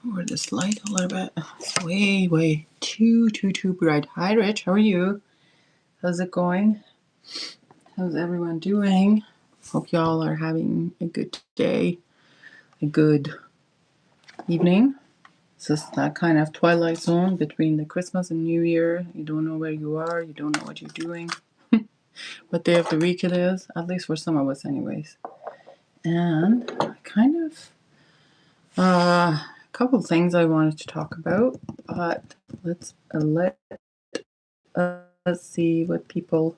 lower this light a little bit. It's way too bright. Hi, Rich. How are you? How's it going? How's everyone doing? Hope y'all are having a good day, a good evening. It's just that kind of twilight zone between the Christmas and New Year. You don't know where you are. You don't know what you're doing. What day of the week it is, at least for some of us anyways. And kind of a couple of things I wanted to talk about, but let's see what people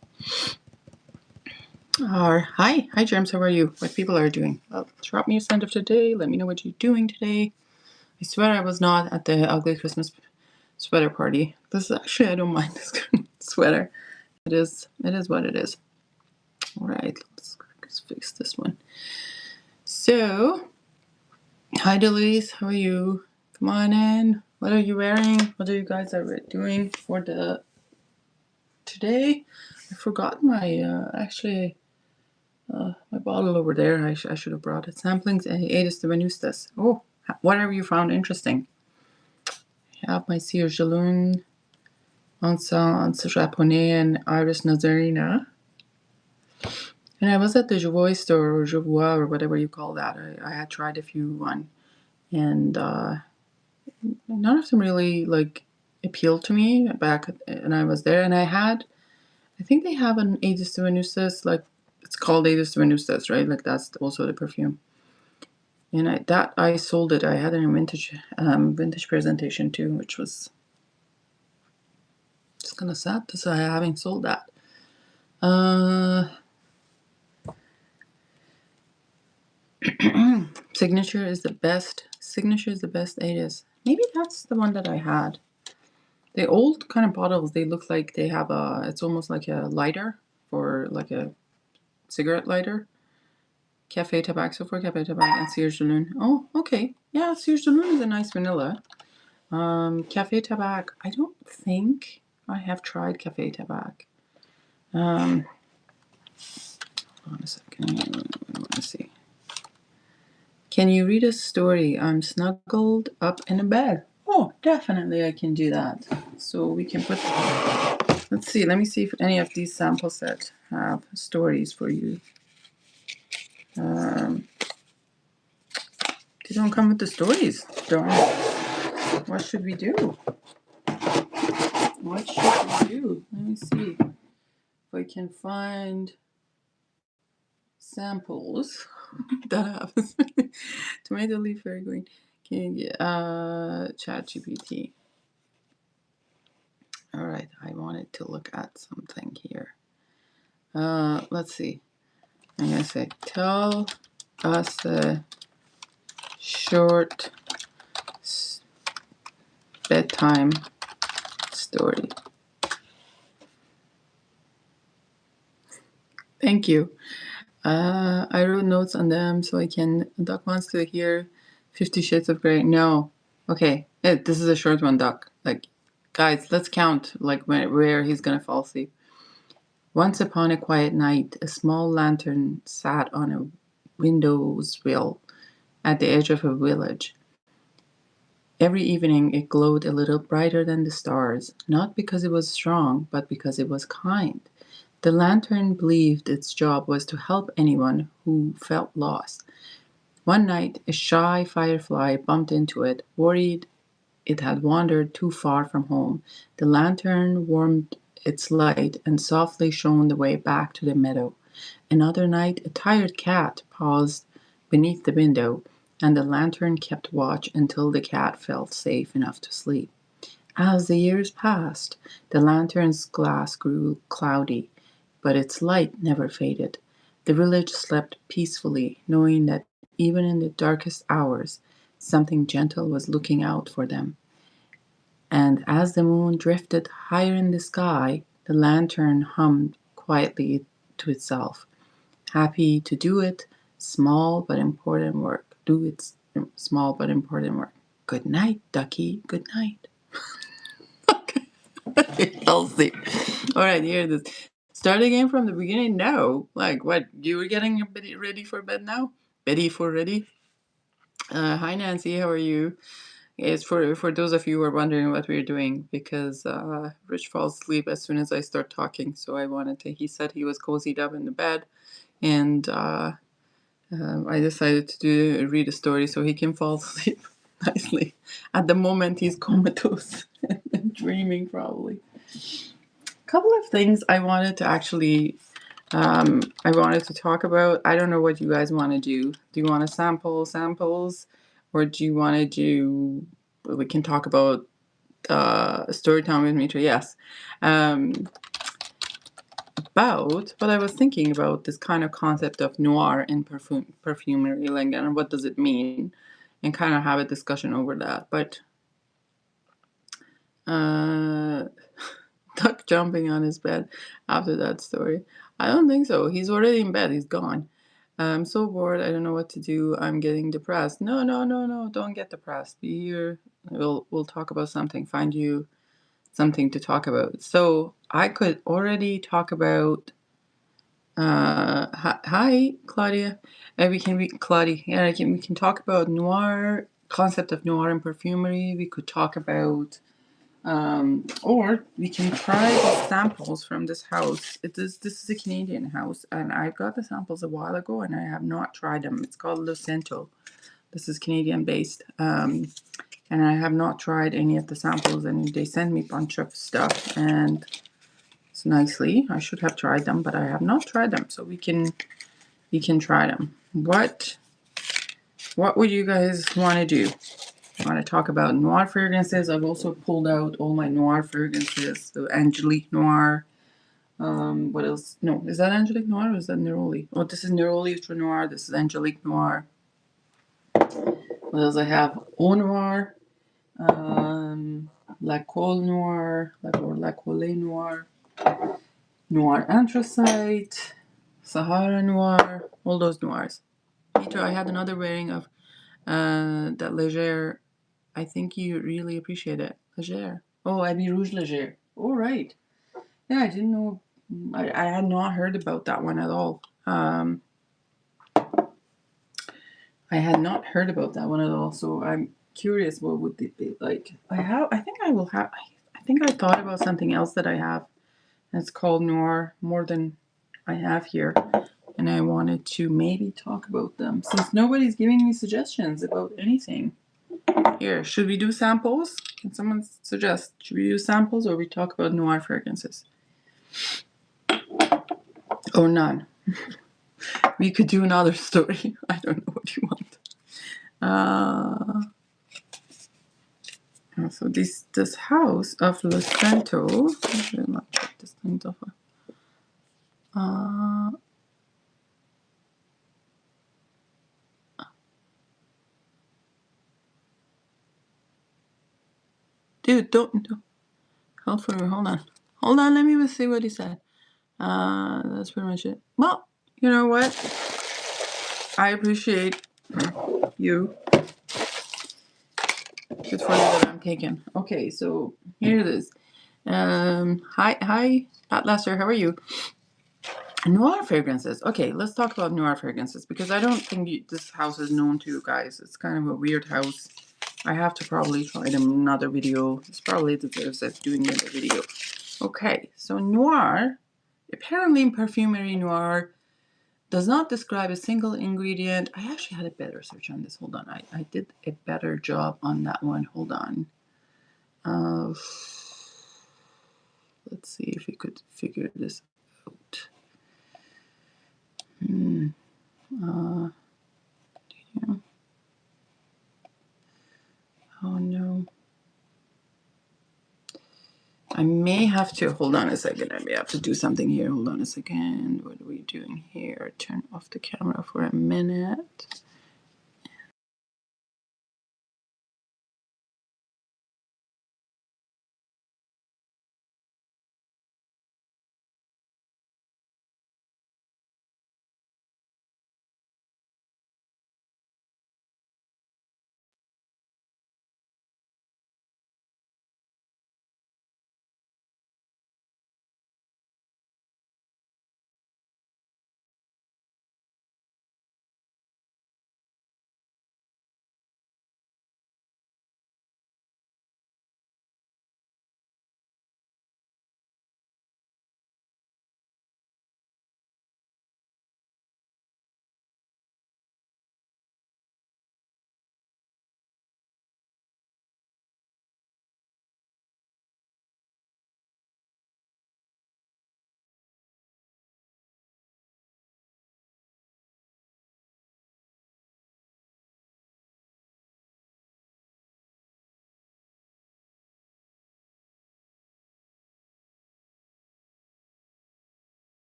are. Hi James, how are you? What people are doing? Well, drop me a send of today. Let me know what you're doing today. I swear I was not at the ugly Christmas sweater party. This is actually, I don't mind this sweater. It is what it is. All right, let's fix this one. So, hi Delise, how are you? Come on in. What are you wearing? What are you guys doing for the today? I forgot my my bottle over there. I should have brought it. Samplings Aedis de Venustus. Oh, whatever you found interesting. I have my Cire Jaloux, Encens Japonais, and Iris Nazarena. And I was at the Jovois store, or Jovois, or whatever you call that. I had tried a few one, and none of them really appealed to me back when I was there. And I think they have an Aedis de Venustus, it's called Aedis de Venustus, right? Like that's also the perfume. And I sold it. I had it in vintage presentation too, which was just kind of sad to say I haven't sold that. Signature is the best Aedis. Maybe that's the one that I had. The old kind of bottles, they look like they have it's almost like a lighter, for like a cigarette lighter. Café Tabac, so for Café Tabac and Cire Jaloux. Oh, okay. Yeah, Cire Jaloux is a nice vanilla. Café Tabac, I don't think I have tried Café Tabac. Hold on a second. I want to see. Can you read a story? I'm snuggled up in a bed. Oh, definitely I can do that. So we can put... Let's see. Let me see if any of these sample sets have stories for you. They don't come with the stories. Darn it. What should we do? Let me see if I can find samples that have tomato leaf, very green. ChatGPT. All right, I wanted to look at something here. Let's see. I'm gonna say, tell us a short bedtime story. Thank you. I wrote notes on them so I can. Duck wants to hear 50 Shades of Grey. No. Okay. This is a short one, Duck. Guys, let's count where he's gonna fall asleep. Once upon a quiet night, a small lantern sat on a windowsill at the edge of a village. Every evening it glowed a little brighter than the stars, not because it was strong, but because it was kind. The lantern believed its job was to help anyone who felt lost. One night, a shy firefly bumped into it, worried it had wandered too far from home. The lantern warmed its light and softly shone the way back to the meadow. Another night, a tired cat paused beneath the window, and the lantern kept watch until the cat felt safe enough to sleep. As the years passed, the lantern's glass grew cloudy, but its light never faded. The village slept peacefully, knowing that even in the darkest hours, something gentle was looking out for them. And as the moon drifted higher in the sky, the lantern hummed quietly to itself, happy to do its small but important work. Good night, ducky. Good night. Okay. Healthy. All right, here it is. Start again from the beginning? No. What? You were getting ready for bed now? Ready for ready? Hi, Nancy. How are you? It's for those of you who are wondering what we're doing, because Rich falls asleep as soon as I start talking. So I wanted to. He said he was cozied up in the bed, and I decided to read a story so he can fall asleep nicely. At the moment, he's comatose and dreaming probably. A couple of things I wanted to actually. I wanted to talk about. I don't know what you guys want to do. Do you want to sample samples, or do you want to do? We can talk about story time with Mitra. Yes. About what I was thinking about this kind of concept of noir in perfumery, like, and what does it mean, and kind of have a discussion over that. But Duck jumping on his bed after that story. I don't think so. He's already in bed. He's gone. I'm so bored. I don't know what to do. I'm getting depressed. No, no, no, no. Don't get depressed. Be here. We'll talk about something. Find you something to talk about. So I could already talk about. Hi, Claudia. We can be Claudia. Yeah, we can talk about noir, concept of noir in perfumery. We could talk about. Or we can try the samples from this house. This is a Canadian house, and I got the samples a while ago, and I have not tried them. It's called Lucento. This is Canadian based, and I have not tried any of the samples. And they sent me a bunch of stuff, and it's nicely. I should have tried them, but I have not tried them. So we can try them. What would you guys want to do? I want to talk about noir fragrances. I've also pulled out all my noir fragrances. So Angelique Noir. What else? No, is that Angelique Noir or is that Neroli? Oh, this is Neroli Ultra Noir. This is Angelique Noir. What else I have? Eau Noir. La Colle Noir. La Colle Noir. Noir Anthracite. Sahara Noir. All those noirs. Peter, I had another wearing of that Leger. I think you really appreciate it. Leger. Oh, Abbey Rouge Leger. All right. Yeah, I didn't know. I had not heard about that one at all. I had not heard about that one at all. So I'm curious. What would it be like? I think I will have. I think I thought about something else that I have. It's called Noir. More than I have here. And I wanted to maybe talk about them since nobody's giving me suggestions about anything. Here, should we do samples? Can someone suggest? Should we do samples or we talk about noir fragrances? Or none? We could do another story. I don't know what you want. So this house of Lucento. I will not check this thing off. Dude, don't. Hold for me. Hold on. Let me see what he said. That's pretty much it. Well, you know what? I appreciate you. Good for you that I'm taken. Okay, so here it is. Hi, Atlaser. How are you? Noir fragrances. Okay, let's talk about noir fragrances because I don't think this house is known to you guys. It's kind of a weird house. I have to probably try them in another video. It's probably deserves it doing another video. Okay, so noir. Apparently in perfumery, noir does not describe a single ingredient. I actually had a better search on this. Hold on. I did a better job on that one. Hold on. Let's see if we could figure this out. Oh no. I may have to, hold on a second. I may have to do something here. Hold on a second. What are we doing here? Turn off the camera for a minute.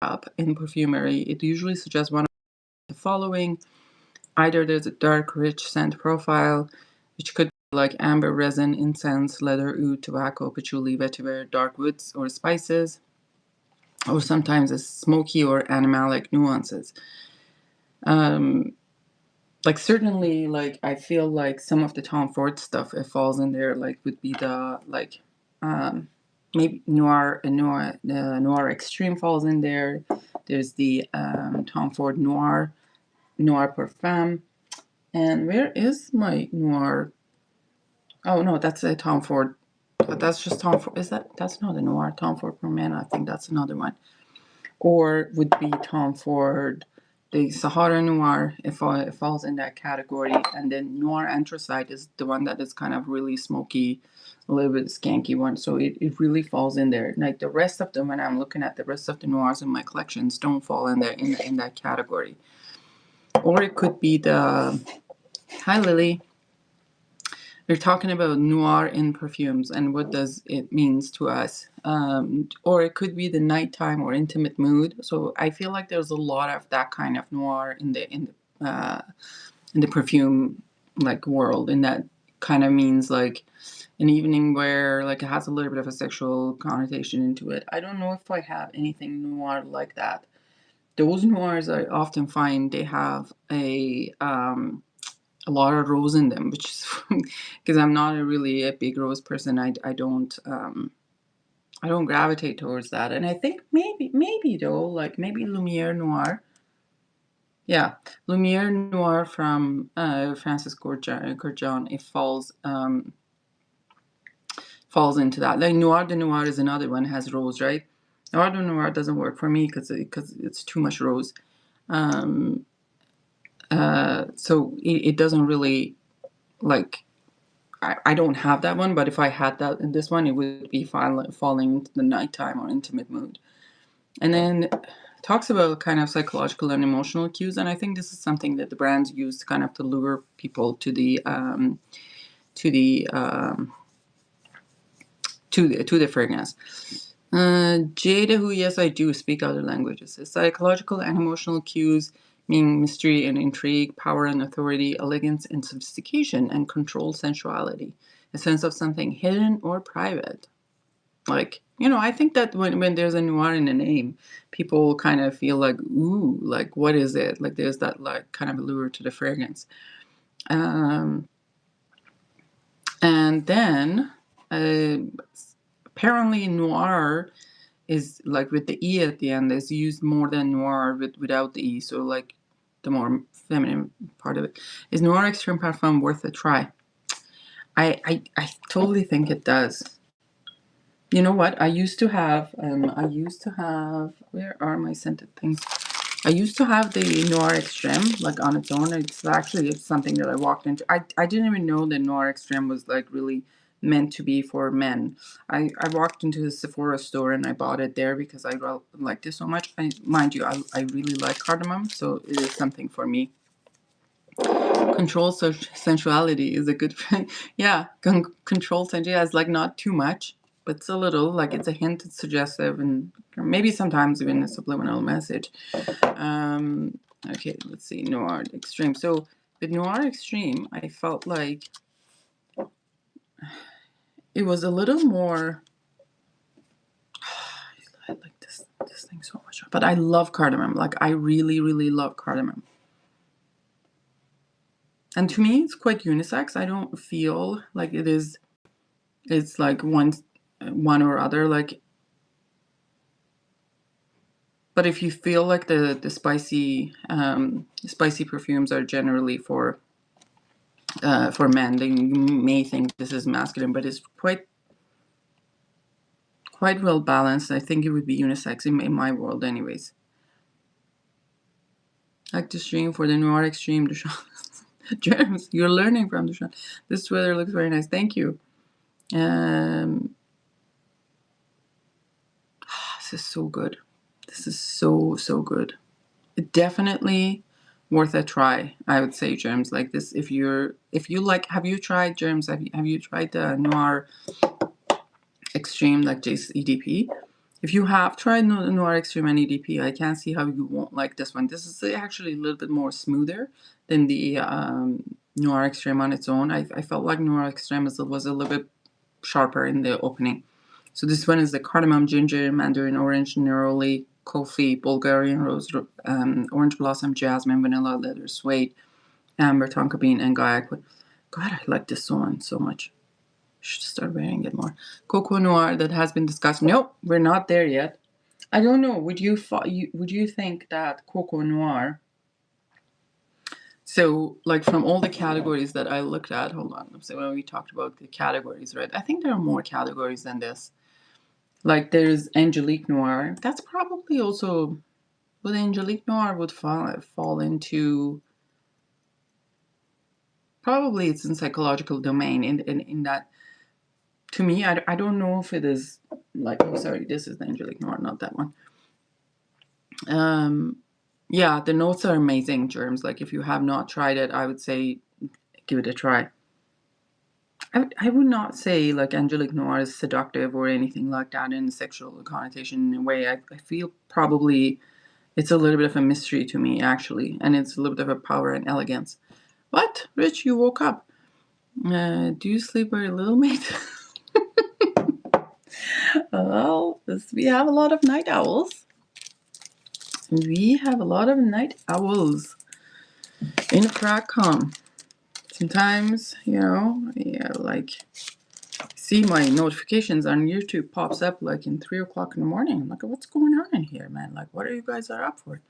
up in perfumery, it usually suggests one of the following. Either there's a dark, rich scent profile, which could be like amber, resin, incense, leather, oud, tobacco, patchouli, vetiver, dark woods, or spices, or sometimes it's smoky or animalic nuances. Like certainly, like I feel like some of the Tom Ford stuff it falls in there, like would be the like maybe noir extreme falls in there. There's the Tom Ford noir perfume, and where is my noir? Oh no, that's a Tom Ford. But that's just Tom Ford. That's not a noir Tom Ford for men? I think that's another one. Or would be Tom Ford, the Sahara Noir, if it falls in that category. And then Noir Anthracite is the one that is kind of really smoky, a little bit skanky one. So it really falls in there. Like the rest of them, when I'm looking at the rest of the noirs in my collections, don't fall in there in that category. Or it could be the, hi Lily, we're talking about noir in perfumes and what does it means to us. Or it could be the nighttime or intimate mood. So I feel like there's a lot of that kind of noir in the perfume like world, and that kind of means like an evening where like it has a little bit of a sexual connotation into it. I don't know if I have anything noir like that. Those noirs I often find they have a lot of rose in them, which is because I'm not really a big rose person. I don't gravitate towards that. And I think maybe though, like maybe Lumiere Noir. Yeah, Lumiere Noir from Francis Gurjon. It falls into that. Like Noir de Noir is another one, has rose, right? Noir de Noir doesn't work for me because it's too much rose. So it doesn't really like. I don't have that one, but if I had that in this one, it would be falling into the nighttime or intimate mood. And then it talks about kind of psychological and emotional cues, and I think this is something that the brands use to kind of to lure people to the fragrance. Jada, who yes, I do speak other languages. Psychological and emotional cues meaning mystery and intrigue, power and authority, elegance and sophistication, and controlled sensuality. A sense of something hidden or private. Like, I think that when there's a noir in the name, people kind of feel like, ooh, like, what is it? Like, there's that, like, kind of allure to the fragrance. And then, apparently noir is, like, with the E at the end, is used more than noir without the E. So, like, the more feminine part of it. Is Noir Extreme Parfum worth a try? I totally think it does. You know what? I used to have, where are my scented things? I used to have the Noir Extreme, like on its own. It's something that I walked into. I didn't even know that Noir Extreme was like really meant to be for men. I walked into the Sephora store and I bought it there because I liked it so much. Mind you, I really like cardamom, so it is something for me. Control sensuality is a good yeah, control sensuality is like not too much, but it's a little, like it's a hint, it's suggestive, and maybe sometimes even a subliminal message. Okay, let's see, Noir Extreme. So with Noir Extreme, I felt like it was a little more, I like this thing so much, but I love cardamom. Like I really, really love cardamom. And to me, it's quite unisex. I don't feel like it's like one or other. Like, but if you feel like the spicy perfumes are generally for men, they may think this is masculine, but it's quite well balanced. I think it would be unisex in my world, anyways. Like the stream for the Noir Extreme, Duchamp. Germs, you're learning from Duchamp. This sweater looks very nice. Thank you. This is so good. This is so good. Definitely worth a try. I would say Germs like this. If you like, have you tried Germs? Have you tried the Noir Extreme like JCDP? If you have tried Noir Extreme and EDP, I can't see how you won't like this one. This is actually a little bit more smoother than the Noir Extreme on its own. I felt like Noir Extreme was a little bit sharper in the opening. So this one is the cardamom, ginger, mandarin orange, neroli, coffee, Bulgarian rose, orange blossom, jasmine, vanilla, leather, suede, amber, tonka bean, and guaiac. God, I like this one so much. Should start wearing it more. Cocoa Noir that has been discussed. Nope, we're not there yet. I don't know. Would you think that Cocoa Noir? So, like from all the categories that I looked at, hold on. So when we talked about the categories, right? I think there are more categories than this. Like there's Angelique Noir. That's probably also, but Angelique Noir would fall into, probably it's in psychological domain in that. To me, I don't know if it is like, oh sorry, this is the Angelique Noir, not that one. Yeah, the notes are amazing, Germs. Like if you have not tried it, I would say give it a try. I would not say like Angelique Noir is seductive or anything like that in a sexual connotation in a way. I feel probably it's a little bit of a mystery to me, actually, and it's a little bit of a power and elegance. What? Rich, you woke up. Do you sleep very little, mate? Well, we have a lot of night owls. We have a lot of night owls in Fragcom. Sometimes, yeah, like see my notifications on YouTube pops up like in 3 o'clock in the morning. I'm like, what's going on in here, man? Like, what are you guys up for?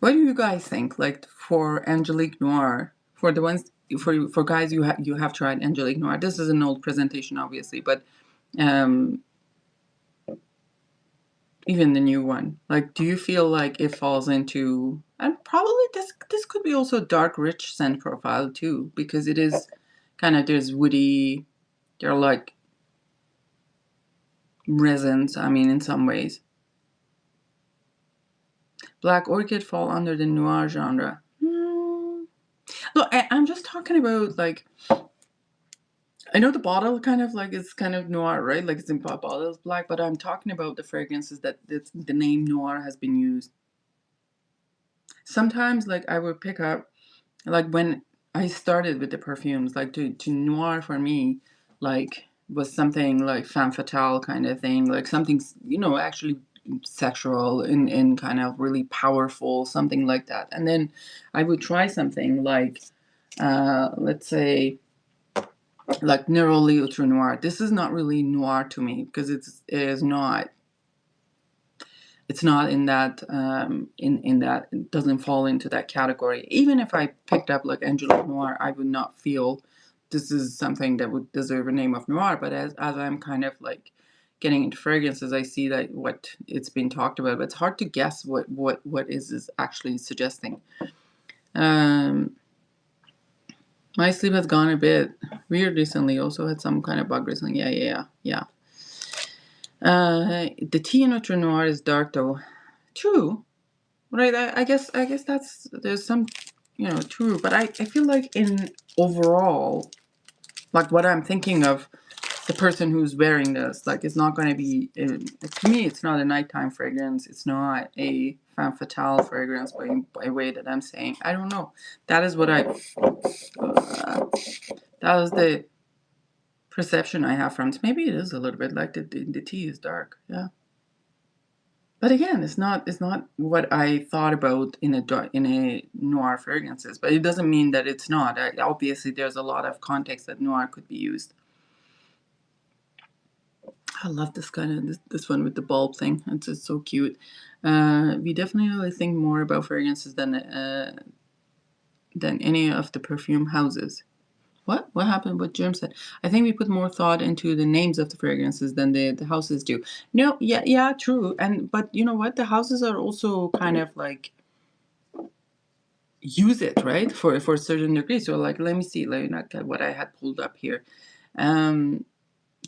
What do you guys think? Like for Angelique Noir, for the ones for guys you have tried Angelique Noir. This is an old presentation, obviously, but even the new one. Like, do you feel like it falls into, and probably this could be also dark, rich scent profile too, because it is kind of, there's woody, they're like resins. I mean, in some ways. Black Orchid fall under the noir genre. Look, I'm just talking about like, I know the bottle kind of like it's kind of noir, right? Like it's in bottle is black, but I'm talking about the fragrances that the name noir has been used. Sometimes like I would pick up, like when I started with the perfumes, like to noir for me, like was something like femme fatale kind of thing, like something, actually sexual and kind of really powerful, something like that. And then I would try something like, let's say, like Neroli Ultra Noir. This is not really noir to me because it is not. It's not in that in that, it doesn't fall into that category. Even if I picked up like Angelique Noir, I would not feel this is something that would deserve a name of noir. But as I'm kind of like getting into fragrances, I see that what it's been talked about. But it's hard to guess what is actually suggesting. My sleep has gone a bit weird recently. Also had some kind of bug recently. Yeah. The tea in Ultra Noir is dark though. True. Right. I guess that's, there's some, true. But I feel like in overall, like what I'm thinking of, the person who's wearing this, like it's not going to be, to me, it's not a nighttime fragrance. It's not a femme fatale fragrance by way that I'm saying. I don't know. That is what that was the perception I have from it. Maybe it is a little bit like the tea is dark. Yeah. But again, it's not what I thought about in a noir fragrances. But it doesn't mean that it's not. Obviously, there's a lot of context that noir could be used. I love this kind of this one with the bulb thing. It's just so cute. We definitely think more about fragrances than any of the perfume houses. What happened? What Jim said? I think we put more thought into the names of the fragrances than the houses do. No, yeah, true. But you know what? The houses are also kind of like use it, right, for a certain degree. So like, let me see, like not what I had pulled up here.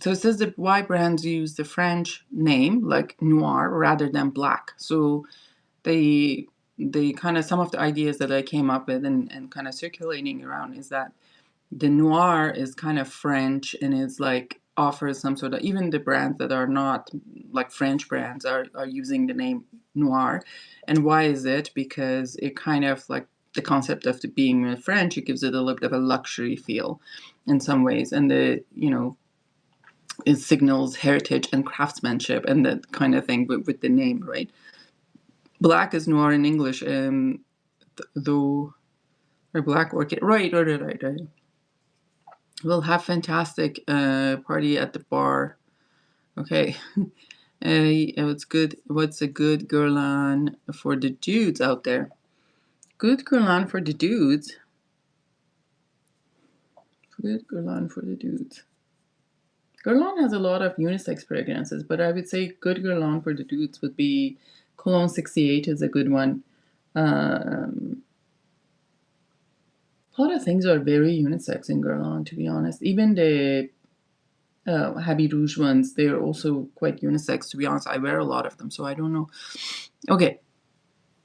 So it says that why brands use the French name like noir rather than black. So they kind of, some of the ideas that I came up with and kind of circulating around is that the noir is kind of French, and it's like offers some sort of, even the brands that are not like French brands are using the name noir. And why is it? Because it kind of like the concept of it being French, it gives it a little bit of a luxury feel in some ways, and it signals heritage and craftsmanship and that kind of thing with the name, right? Black is noir in English, though, or black orchid, right. We'll have fantastic party at the bar. Okay. What's good? What's a good guerlain for the dudes out there? Good guerlain for the dudes. Good guerlain for the dudes. Guerlain has a lot of unisex fragrances, but I would say good guerlain for the dudes would be Cologne 68 is a good one. A lot of things are very unisex in Guerlain, to be honest. Even the Habit Rouge ones, they're also quite unisex, to be honest. I wear a lot of them, so I don't know. Okay,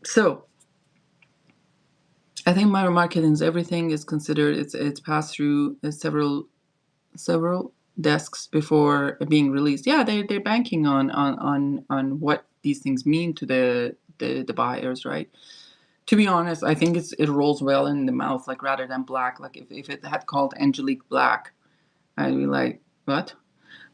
so I think my marketing's everything is considered. It's passed through several desks before being released. Yeah, they're banking on what these things mean to the buyers, right? To be honest, I think it rolls well in the mouth, like rather than black. Like if it had called Angelique Black, I'd be like, what?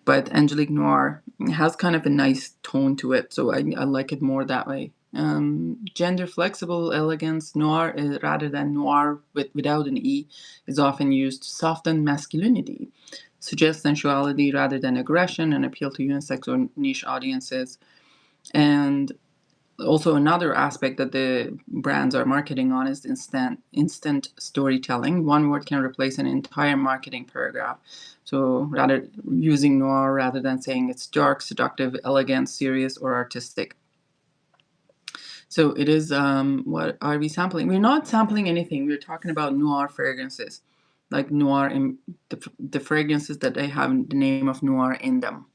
But Angelique Noir has kind of a nice tone to it, so I like it more that way. Gender flexible elegance noir rather than noir without an E is often used to soften masculinity, suggest sensuality rather than aggression, and appeal to unisex or niche audiences. And also another aspect that the brands are marketing on is instant storytelling. One word can replace an entire marketing paragraph. So rather using noir rather than saying it's dark, seductive, elegant, serious, or artistic. So it is, what are we sampling? We're not sampling anything. We're talking about noir fragrances, like noir in the fragrances that they have the name of noir in them.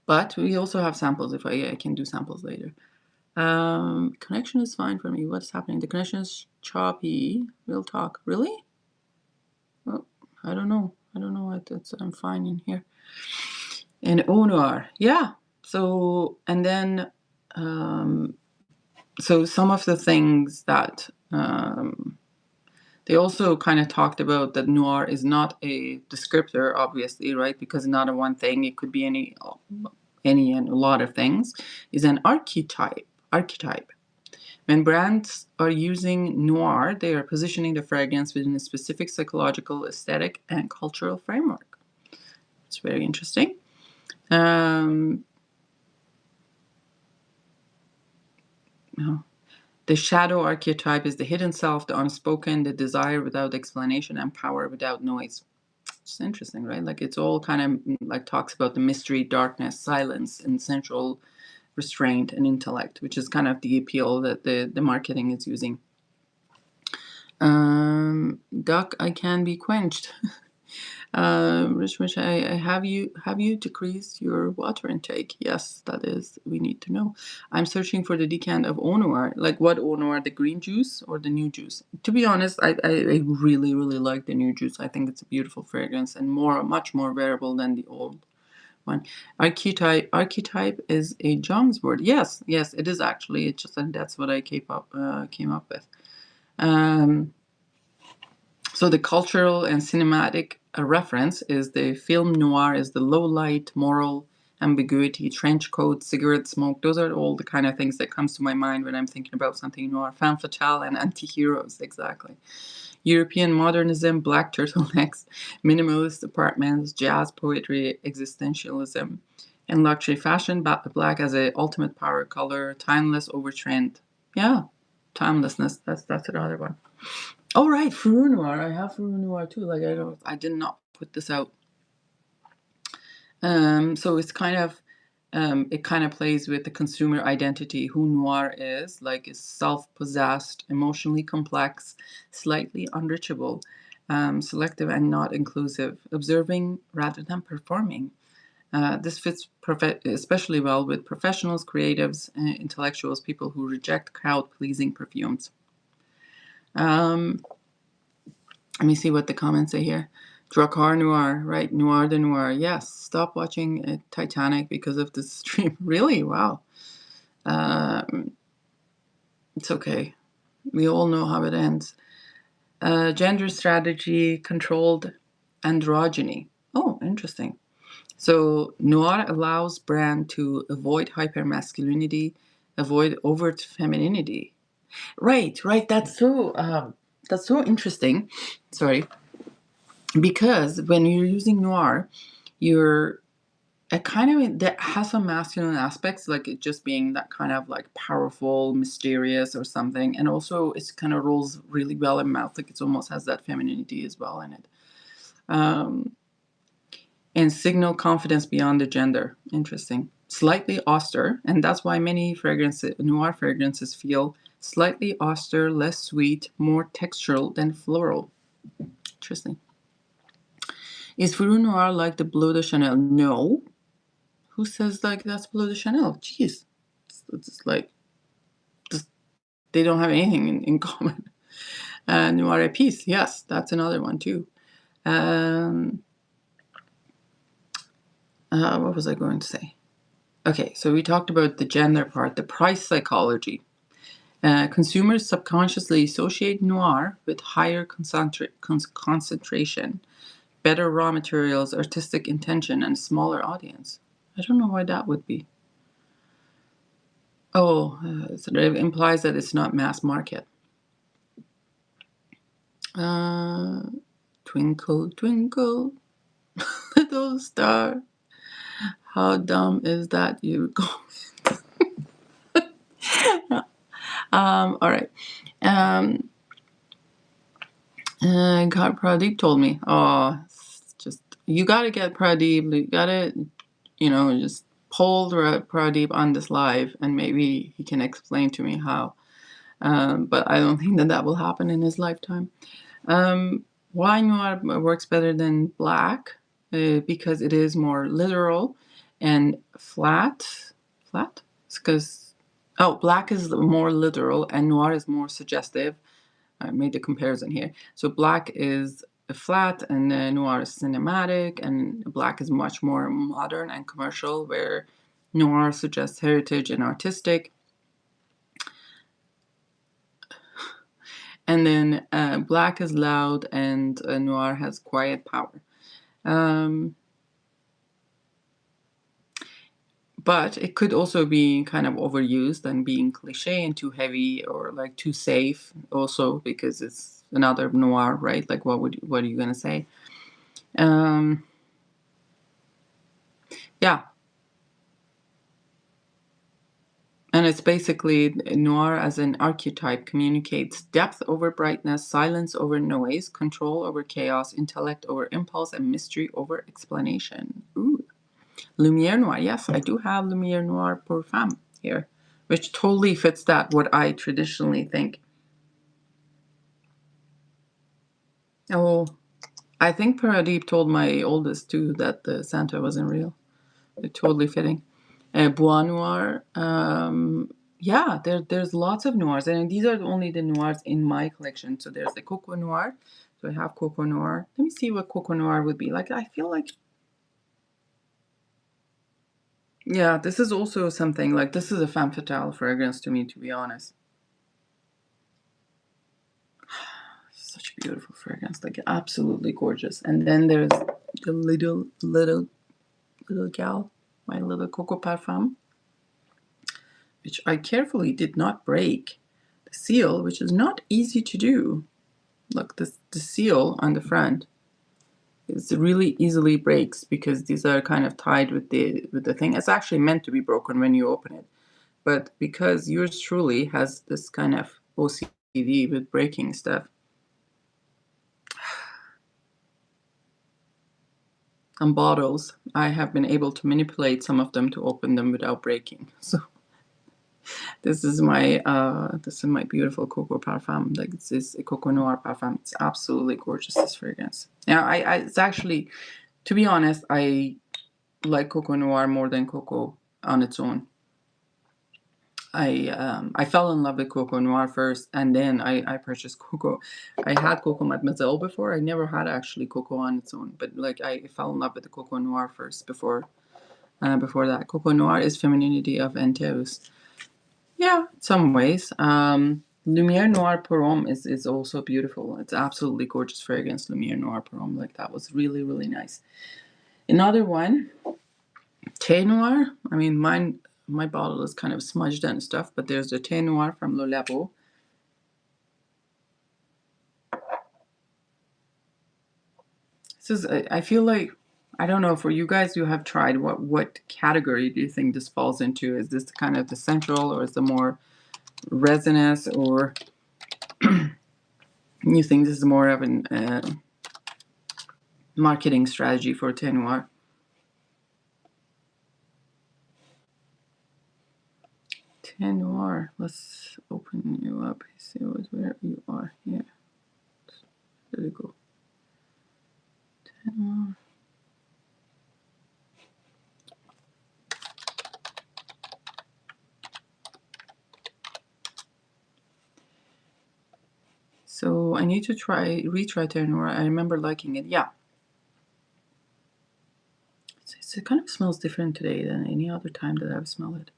But we also have samples. If I can do samples later. Connection is fine for me. What's happening? The connection is choppy. Real talk. Really? Well, I don't know. I'm fine in here. And au noir. Yeah. So, and then, so some of the things that, they also kind of talked about that noir is not a descriptor, obviously, right? Because it's not a one thing. It could be any and a lot of things. Is an archetype. When brands are using noir, they are positioning the fragrance within a specific psychological, aesthetic, and cultural framework. It's very interesting. The shadow archetype is the hidden self, the unspoken, the desire without explanation, and power without noise. It's interesting, right? Like it's all kind of like talks about the mystery, darkness, silence, and sensual restraint and intellect, which is kind of the appeal that the marketing is using. Duck, I can be quenched. Rich, have you decreased your water intake? Yes, that is, we need to know. I'm searching for the decant of Eau Noir. Like what Eau Noir, the green juice or the new juice? To be honest, I really, really like the new juice. I think it's a beautiful fragrance and much more wearable than the old one. Archetype is a Jung's word. Yes, it is actually. It's just that that's what I came up with. So the cultural and cinematic reference is the film noir is the low light, moral ambiguity, trench coat, cigarette smoke. Those are all the kind of things that comes to my mind when I'm thinking about something noir. Femme fatale and anti-heroes, exactly. European modernism, black turtlenecks, minimalist apartments, jazz poetry, existentialism, and luxury fashion. Black as a ultimate power color, timeless over trend. Yeah, timelessness. That's another one. Oh right, Furu Noir. I have Furu Noir too. Like I did not put this out. So it's kind of, it kind of plays with the consumer identity, who noir is, like is self-possessed, emotionally complex, slightly unreachable, selective and not inclusive, observing rather than performing. This fits especially well with professionals, creatives, intellectuals, people who reject crowd-pleasing perfumes. Let me see what the comments say here. Drakkar Noir, right? Noir de Noir. Yes, stop watching Titanic because of this stream. Really? Wow. It's okay. We all know how it ends. Gender strategy, controlled androgyny. Oh, interesting. So noir allows brand to avoid hypermasculinity, avoid overt femininity. Right. That's so interesting. Sorry, because when you're using noir, you're a kind of that has some masculine aspects, like it just being that kind of like powerful, mysterious, or something, and also it's kind of rolls really well in mouth, like it almost has that femininity as well in it. And signal confidence beyond the gender. Interesting. Slightly austere, and that's why many noir fragrances feel slightly austere, less sweet, more textural than floral. Interesting. Is Furu Noir like the Bleu de Chanel? No. Who says like that's Bleu de Chanel? Jeez. It's like just, they don't have anything in common. Noir-et-Peace, yes, that's another one too. What was I going to say? Okay, so we talked about the gender part, the price psychology. Consumers subconsciously associate noir with higher concentration, better raw materials, artistic intention, and smaller audience. I don't know why that would be. Oh, so it implies that it's not mass market. Twinkle, twinkle, little star. How dumb is that, you go? All right. God, Pradeep told me. Oh, it's just you gotta get Pradeep. You gotta, just poll Pradeep on this live, and maybe he can explain to me how. But I don't think that will happen in his lifetime. Why noir works better than black? Because it is more literal and flat. Flat? It's because black is more literal and noir is more suggestive. I made the comparison here. So black is flat and noir is cinematic, and black is much more modern and commercial, where noir suggests heritage and artistic. And then black is loud and noir has quiet power. But it could also be kind of overused and being cliche and too heavy or like too safe also, because it's another noir, right? Like what are you going to say? Yeah. And it's basically noir as an archetype communicates depth over brightness, silence over noise, control over chaos, intellect over impulse, and mystery over explanation. Ooh. Lumiere Noir. Yes, I do have Lumiere Noir Parfum here, which totally fits that, what I traditionally think. Oh, I think Paradeep told my oldest too that the Santa wasn't real. They're totally fitting. Bois Noir. Yeah, there's lots of noirs, and these are only the noirs in my collection. So there's the Coco Noir. So I have Coco Noir. Let me see what Coco Noir would be like. I feel like, yeah, this is also something like, this is a femme fatale fragrance to me, to be honest. Such a beautiful fragrance, like absolutely gorgeous. And then there's the little gal, my little Coco Parfum, which I carefully did not break the seal, which is not easy to do. Look, the seal on the front is really easily breaks because these are kind of tied with the thing. It's actually meant to be broken when you open it, but because yours truly has this kind of OCD with breaking stuff. On bottles, I have been able to manipulate some of them to open them without breaking. So this is my beautiful Coco Parfum. Like, this is a Coco Noir Parfum. It's absolutely gorgeous, this fragrance. Now, it's actually, to be honest, I like Coco Noir more than Coco on its own. I fell in love with Coco Noir first, and then I purchased Coco. I had Coco Mademoiselle before. I never had actually Coco on its own, but like I fell in love with the Coco Noir first before that. Coco Noir is femininity of Enteos. Yeah, some ways. Lumiere Noir Pomme is also beautiful. It's absolutely gorgeous fragrance. Lumiere Noir Pomme, like that was really really nice. Another one, Thé Noir. I mean, my bottle is kind of smudged and stuff, but there's the Thé Noir from Le Labo. This is, I feel like, I don't know, for you guys who have tried, what category do you think this falls into? Is this kind of the central, or is it more resinous, or you think this is more of an marketing strategy for Thé Noir? Thé Noir, let's open you up, see where you are here. There you go. Thé Noir. So I need to retry Thé Noir. I remember liking it. Yeah. It kind of smells different today than any other time that I've smelled it.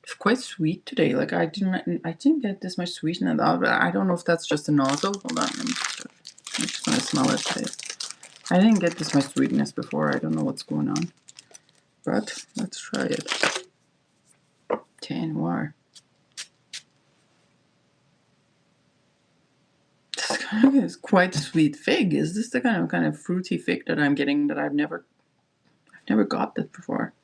It's quite sweet today. Like I didn't get this much sweetness out of it. I don't know if that's just a nozzle. Hold on, I'm just gonna smell it today. I didn't get this much sweetness before. I don't know what's going on. But let's try it. Thé Noir. This kind of is quite sweet fig. Is this the kind of fruity fig that I'm getting that I've never got that before?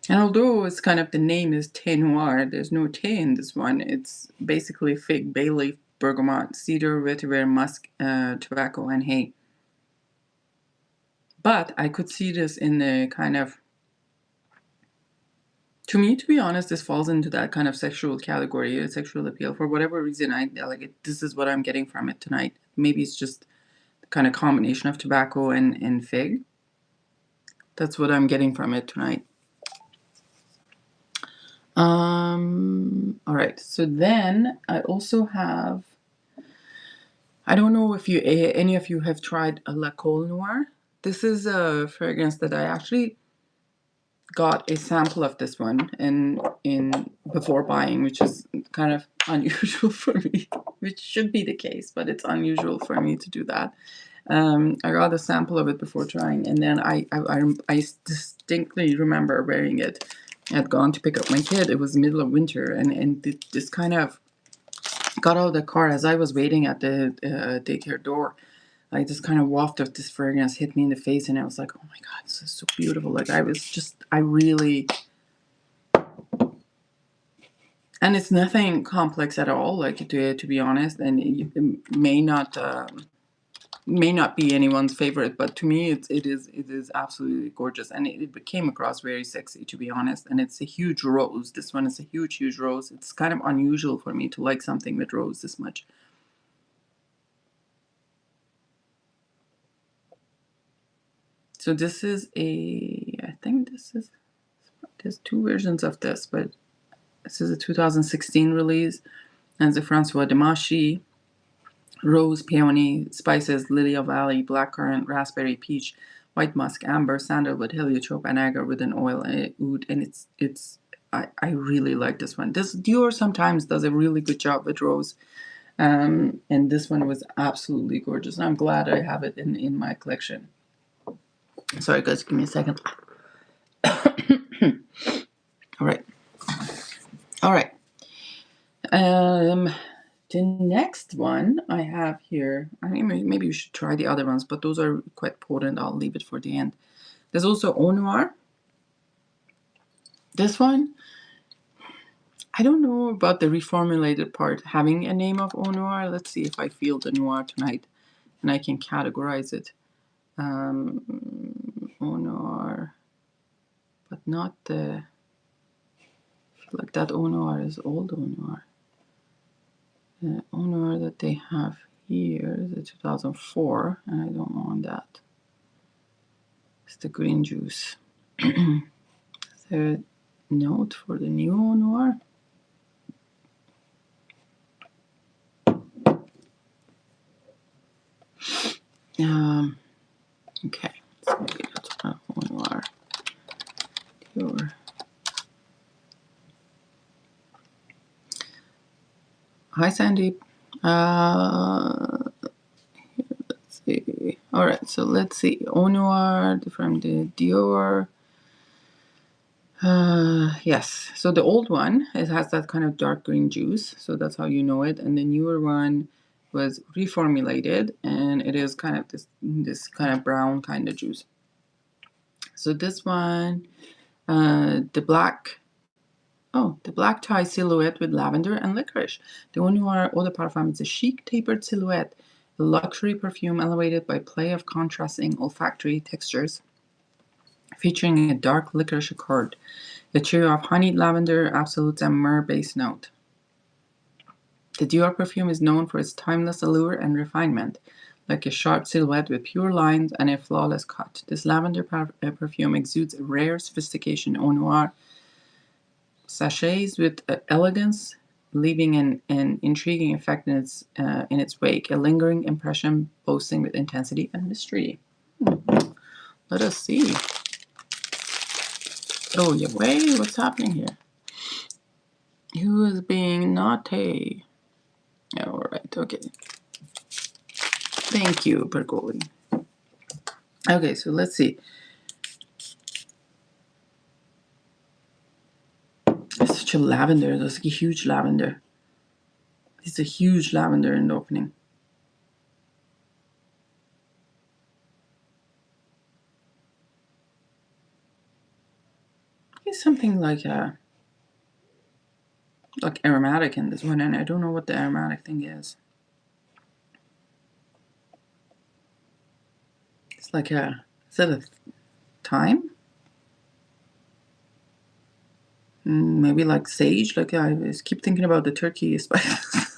And although it's kind of, the name is Thé Noir, there's no thé in this one. It's basically fig, bay leaf, bergamot, cedar, vetiver, musk, tobacco, and hay. But I could see this in the kind of, to me, to be honest, this falls into that kind of sexual category, sexual appeal. For whatever reason, I like it. This is what I'm getting from it tonight. Maybe it's just the kind of combination of tobacco and fig. That's what I'm getting from it tonight. All right. So then I also have, I don't know if any of you have tried a La Colle Noir. This is a fragrance that I actually got a sample of this one in before buying, which is kind of unusual for me, which should be the case, but it's unusual for me to do that. I got a sample of it before trying, and then I distinctly remember wearing it. I had gone to pick up my kid. It was the middle of winter, and this kind of got out of the car as I was waiting at the daycare door. Like this kind of waft of this fragrance hit me in the face, and I was like, oh my god, this is so beautiful. Like I really, and it's nothing complex at all, like to be honest, and it may not be anyone's favorite, but to me it is absolutely gorgeous, and it came across very sexy, to be honest. And it's a huge rose. This one is a huge rose. It's kind of unusual for me to like something with rose this much. So this is I think there's two versions of this, but this is a 2016 release, and it's a Francois Demachy, rose, peony, spices, lily of valley, blackcurrant, raspberry, peach, white musk, amber, sandalwood, heliotrope, and agar with an oil oud, and I really like this one. This Dior sometimes does a really good job with rose, and this one was absolutely gorgeous, and I'm glad I have it in my collection. Sorry guys, give me a second. All right. The next one I have here, I mean, maybe you should try the other ones, but those are quite potent. I'll leave it for the end. There's also Eau Noir. This one, I don't know about the reformulated part having a name of Eau Noir. Let's see if I feel the noir tonight and I can categorize it. Eau Noir, but not the, I feel like that Eau Noir is old Eau Noir. The Eau Noir that they have here is a 2004, and I don't want that. It's the green juice. The the note for the new noir? Okay, so maybe that's a noir. Pure. Hi, Sandeep. Let's see. All right, so let's see. Eau Noir from the Dior. Yes. So the old one, it has that kind of dark green juice, so that's how you know it. And the newer one was reformulated, and it is kind of this kind of brown kind of juice. So this one, the black tie silhouette with lavender and licorice. The Eau Noir Eau de Parfum is a chic, tapered silhouette, a luxury perfume elevated by play of contrasting olfactory textures, featuring a dark licorice accord, a trio of honeyed lavender, absolutes, and myrrh base note. The Dior perfume is known for its timeless allure and refinement, like a sharp silhouette with pure lines and a flawless cut. This lavender perfume exudes a rare sophistication. Eau Noir sachets with elegance, leaving an intriguing effect in its wake, a lingering impression boasting with intensity and mystery. Let us see. Oh, yeah, wait, what's happening here? Who is being naughty? All right, okay. Thank you, Bergoli. Okay, so let's see. It's such a lavender. There's like a huge lavender. It's a huge lavender in the opening. It's something like aromatic in this one, and I don't know what the aromatic thing is. It's like is that a thyme? Maybe like sage. Like I just keep thinking about the turkey spices.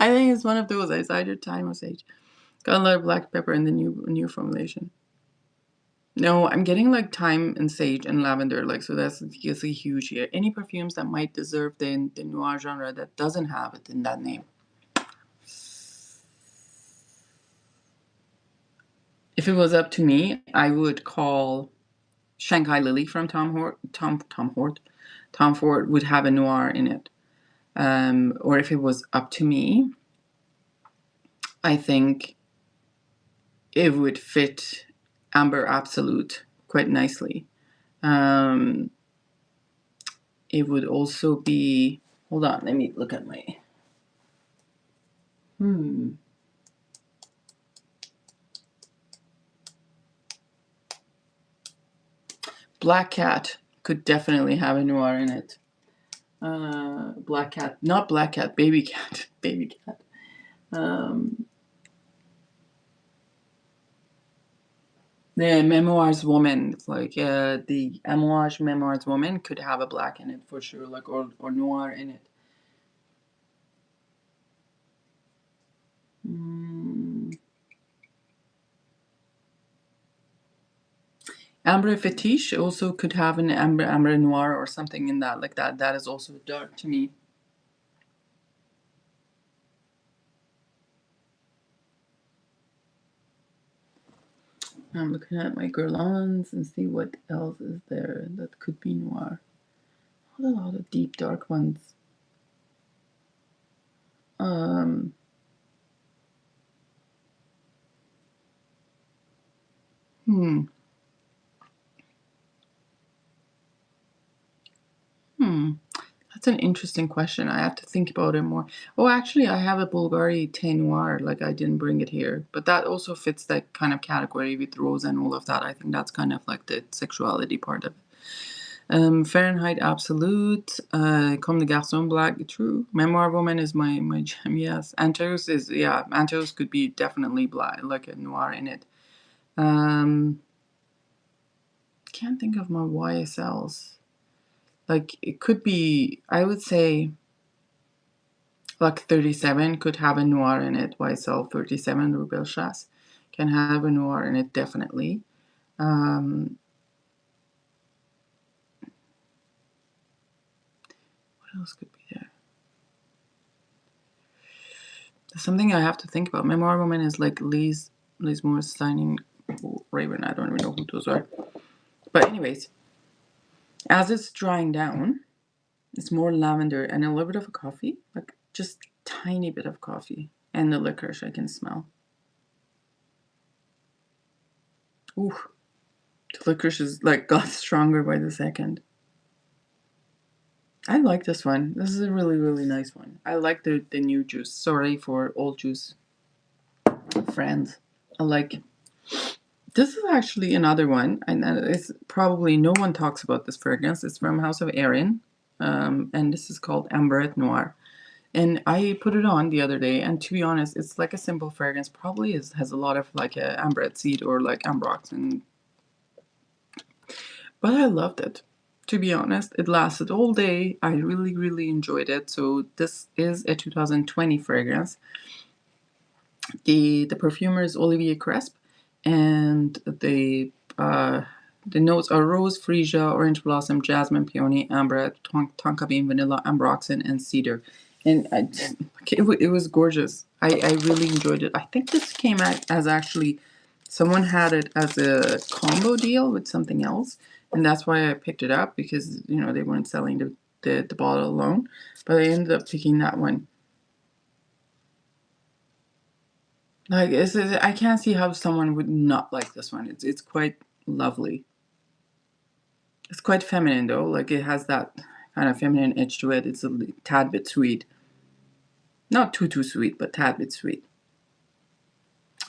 I think it's one of those. It's either thyme or sage. Got a lot of black pepper in the new formulation. No, I'm getting like thyme and sage and lavender. Like so, that's a huge here. Any perfumes that might deserve the noir genre that doesn't have it in that name. If it was up to me, I would call Shanghai Lily from Tom Ford would have a noir in it. Or if it was up to me, I think it would fit Amber Absolute quite nicely. It would also be, hold on, let me look at my, Black Cat could definitely have a noir in it. Black Cat, not Black Cat, Baby Cat, Baby Cat. The Memoirs Woman, like the Amouage Memoirs Woman could have a black in it for sure, like or noir in it. Ambre Fetiche also could have an ambre noir or something in that, like that. That is also dark to me. I'm looking at my Guerlains and see what else is there that could be noir. Not a lot of deep dark ones. That's an interesting question. I have to think about it more. Oh, actually, I have a Bulgari Thé Noir. Like, I didn't bring it here. But that also fits that kind of category with rose and all of that. I think that's kind of like the sexuality part of it. Fahrenheit Absolute. Comme des Garçons Black. True. Memoir Woman is my jam. Yes. Antos is, yeah. Antos could be definitely black, like a noir in it. Can't think of my YSLs. Like, it could be, I would say, like 37 could have a noir in it. YSL 37, Rue Bellechasse, can have a noir in it, definitely. else could be there? There's something I have to think about. Memoir Woman is like Liz Moore's signing Raven. I don't even know who those are. But anyways, as it's drying down, it's more lavender and a little bit of a coffee, like just tiny bit of coffee, and the licorice I can smell. Ooh, the licorice is like got stronger by the second. I like this one. This is a really, really nice one. I like the new juice. Sorry for old juice friends. I like. This is actually another one, and it's probably no one talks about this fragrance. It's from House of Erin, and this is called Mitra-et-la Noire. And I put it on the other day, and to be honest, it's like a simple fragrance. Probably has a lot of like a amberette seed or like ambroxan, but I loved it. To be honest, it lasted all day. I really, really enjoyed it. So this is a 2020 fragrance. The perfumer is Olivier Cresp, and the notes are rose, freesia, orange blossom, jasmine, peony, amber, tonka bean, vanilla, ambroxan, and cedar. And it was gorgeous. I really enjoyed it. I think this came out as actually someone had it as a combo deal with something else, and that's why I picked it up, because they weren't selling the bottle alone. But I ended up picking that one. Like, I can't see how someone would not like this one. It's quite lovely. It's quite feminine though. Like, it has that kind of feminine edge to it. It's a tad bit sweet. Not too sweet, but tad bit sweet.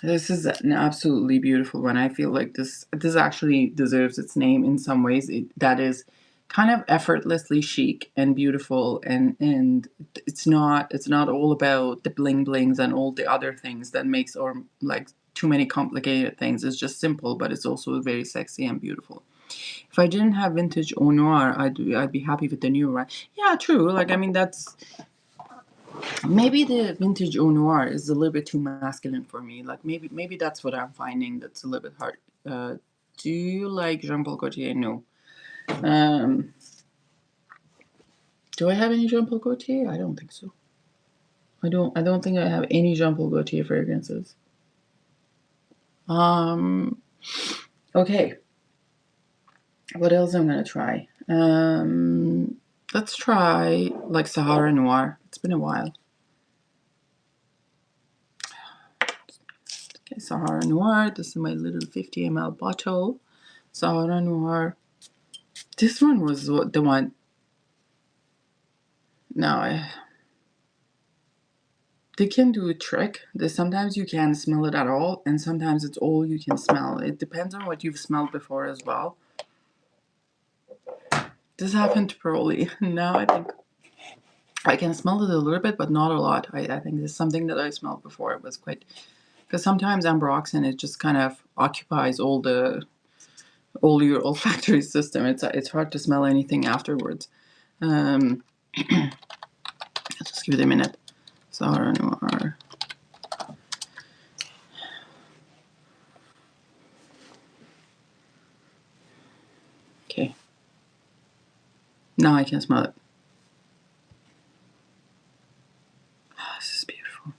This is an absolutely beautiful one. I feel like this actually deserves its name in some ways. That is kind of effortlessly chic and beautiful, and it's not all about the bling blings and all the other things that makes, or like too many complicated things. It's just simple, but it's also very sexy and beautiful. If I didn't have vintage Eau Noir, I'd be happy with the new one. Yeah, true. Like, I mean, that's maybe the vintage Eau Noir is a little bit too masculine for me. Like, maybe that's what I'm finding. That's a little bit hard. Do you like Jean Paul Gaultier? No. Do I have any Jean Paul Gaultier? I don't think so. I don't think I have any Jean Paul Gaultier fragrances. Okay. What else I'm gonna try? Let's try like Sahara Noir. It's been a while. Okay, Sahara Noir. This is my little 50 ml bottle. Sahara Noir. This one was the one. No, they can do a trick. Sometimes you can't smell it at all, and sometimes it's all you can smell. It depends on what you've smelled before as well. This happened to Pearly. Now I think I can smell it a little bit, but not a lot. I think this is something that I smelled before. It was quite, because sometimes ambroxan, it just kind of occupies all your olfactory system. It's hard to smell anything afterwards. I'll just give it a minute. Sahara Noir. Okay. Now I can smell it. Oh, this is beautiful.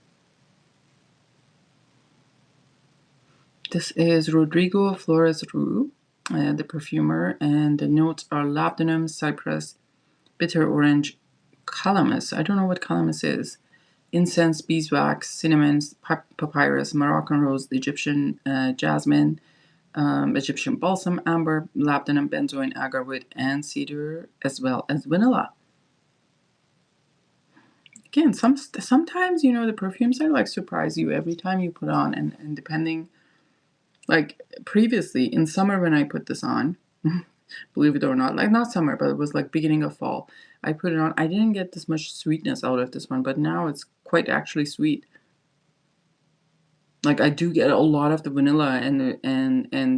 This is Rodrigo Flores Rue, the perfumer, and the notes are labdanum, cypress, bitter orange, calamus. I don't know what calamus is. Incense, beeswax, cinnamon, papyrus, Moroccan rose, Egyptian jasmine, Egyptian balsam, amber, labdanum, benzoin, agarwood, and cedar, as well as vanilla. Again, sometimes the perfumes are like surprise you every time you put on, and depending, like previously in summer when I put this on, believe it or not, like not summer, but it was like beginning of fall. I put it on. I didn't get this much sweetness out of this one, but now it's quite actually sweet. Like, I do get a lot of the vanilla and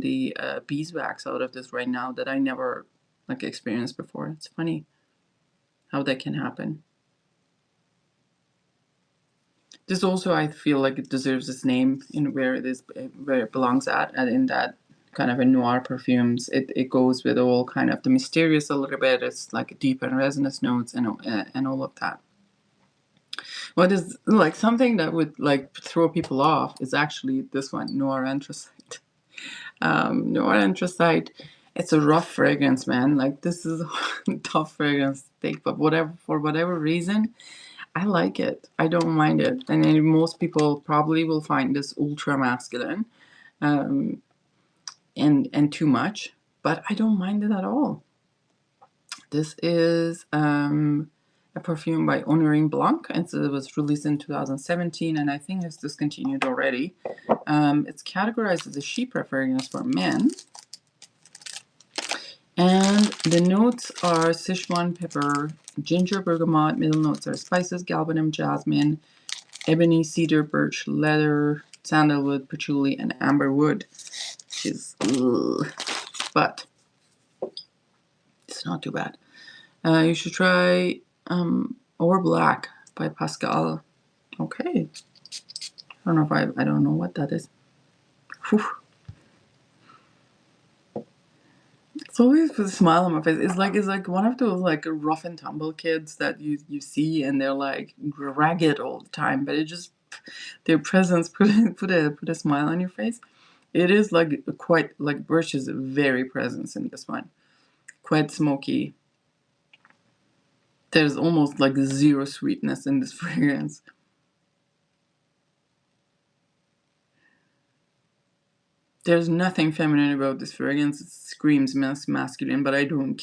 the beeswax out of this right now that I never like experienced before. It's funny how that can happen. This also, I feel like it deserves its name in where it belongs at, and in that kind of a noir perfumes. It goes with all kind of the mysterious a little bit. It's like deep and resinous notes and all of that. What is like something that would like throw people off is actually this one, Noir Anthracite. Noir Anthracite, it's a rough fragrance, man. Like this is a tough fragrance to take, but for whatever reason, I like it. I don't mind it. And then most people probably will find this ultra masculine, um, and too much, but I don't mind it at all. This is a perfume by Honoring Blanc, and so it was released in 2017, and I think it's discontinued already. It's categorized as a chypre fragrance for men, and the notes are Sichuan pepper, ginger, bergamot. Middle notes are spices, galbanum, jasmine, ebony, cedar, birch, leather, sandalwood, patchouli, and amber wood. Which is, but it's not too bad. You should try Or Black by Pascal. Okay. I don't know if I don't know what that is. Whew. It's always with a smile on my face. It's like one of those like rough and tumble kids that you see and they're like ragged all the time, but it just their presence put a smile on your face. It is like quite like Birch is very present in this one. Quite smoky. There's almost like zero sweetness in this fragrance. There's nothing feminine about this fragrance. It screams masculine, but I don't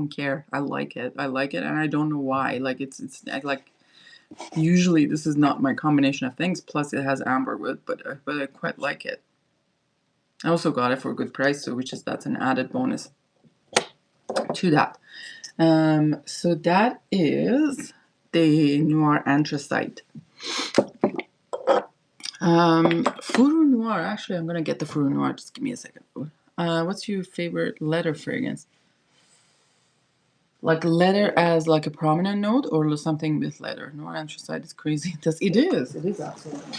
care. I like it. I like it, and I don't know why. Like it's like usually this is not my combination of things. Plus, it has amberwood, but I quite like it. I also got it for a good price, so that's an added bonus to that. So that is the Noir Anthracite. Furu Noir. Actually, I'm gonna get the Furu Noir. Just give me a second. What's your favorite leather fragrance? Like leather as like a prominent note, or something with leather? Noir Anthracite is crazy. It is. It is absolutely.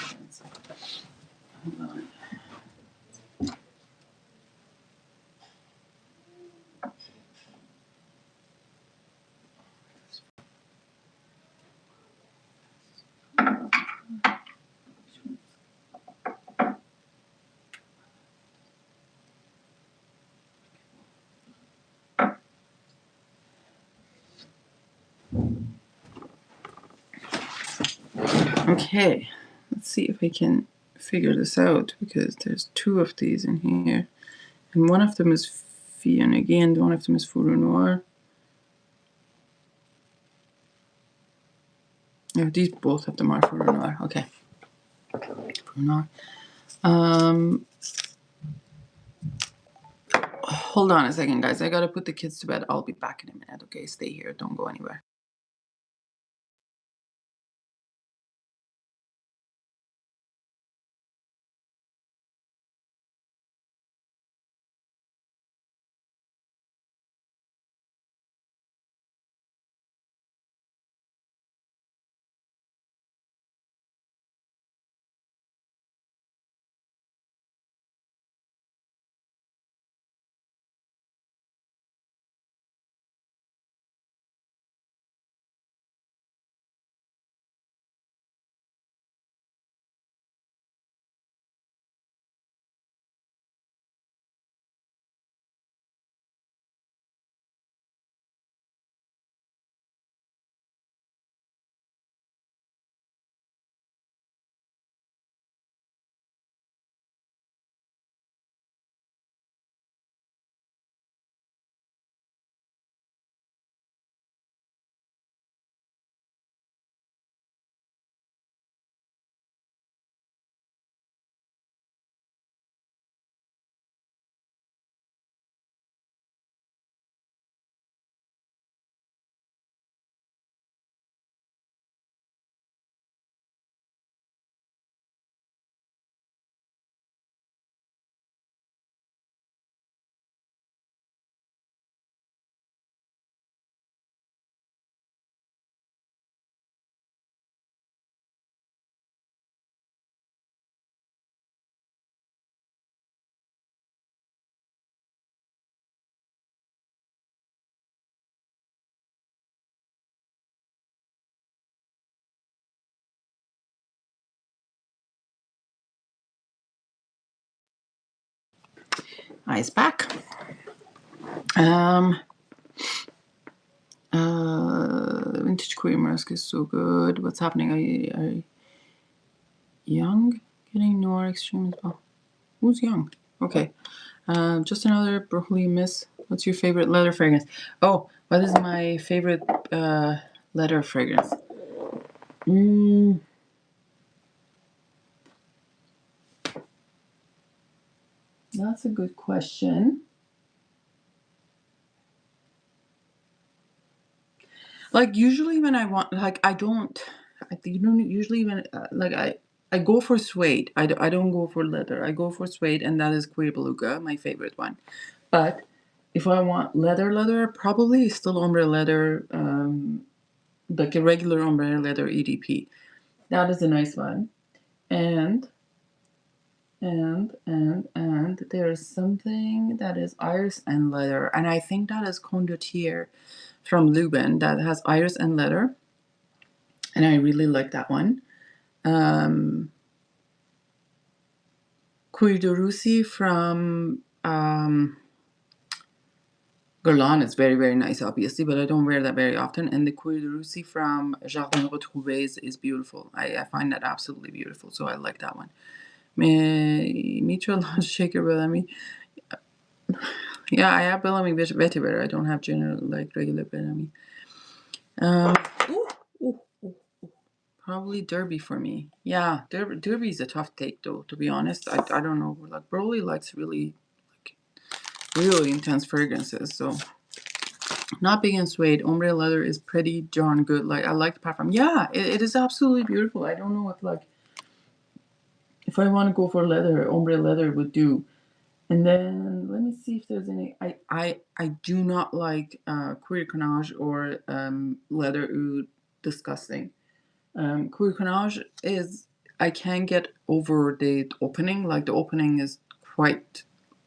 Hold on. Okay, let's see if I can figure this out because there's two of these in here, and one of them is Fiona and one of them is Furu Noir. Yeah, these both of them are Furu Noir. Okay, Furu Noir. Hold on a second, guys. I gotta put the kids to bed. I'll be back in a minute. Okay, stay here. Don't go anywhere. Ice pack. Vintage Queer Musk is so good. What's happening? Are young getting Noir extreme as well? Who's young? Okay. Just another broccoli miss. What's your favorite leather fragrance? Oh, what is my favorite leather fragrance? That's a good question. Like usually when I want, like I don't usually when I go for suede. I don't go for leather. I go for suede, and that is Queer Beluga, my favorite one. But if I want leather, probably still ombre leather, like a regular ombre leather EDP. That is a nice one. And there's something that is iris and leather, and I think that is Condottiere from Lubin that has iris and leather, and I really like that one. Cuir de Russie from Guerlain is very, very nice, obviously, but I don't wear that very often. And the Cuir de Russie from Jardin Retrouvé is beautiful. I find that absolutely beautiful, so I like that one. Mitra-et-la Shaker Bellamy. Yeah, I have Bellamy vetiver. I don't have general, like regular Bellamy. Probably Derby for me. Yeah, Derby is a tough take, though, to be honest. I don't know. Like, Broly likes really intense fragrances, so not big in suede. Ombre leather is pretty darn good. Like, I like the perfume. Yeah, it is absolutely beautiful. I don't know if I want to go for leather, ombre leather would do. And then let me see if there's any. I do not like Cuir Canage or leather oud. Disgusting. Cuir Canage is, I can't get over the opening. Like, the opening is quite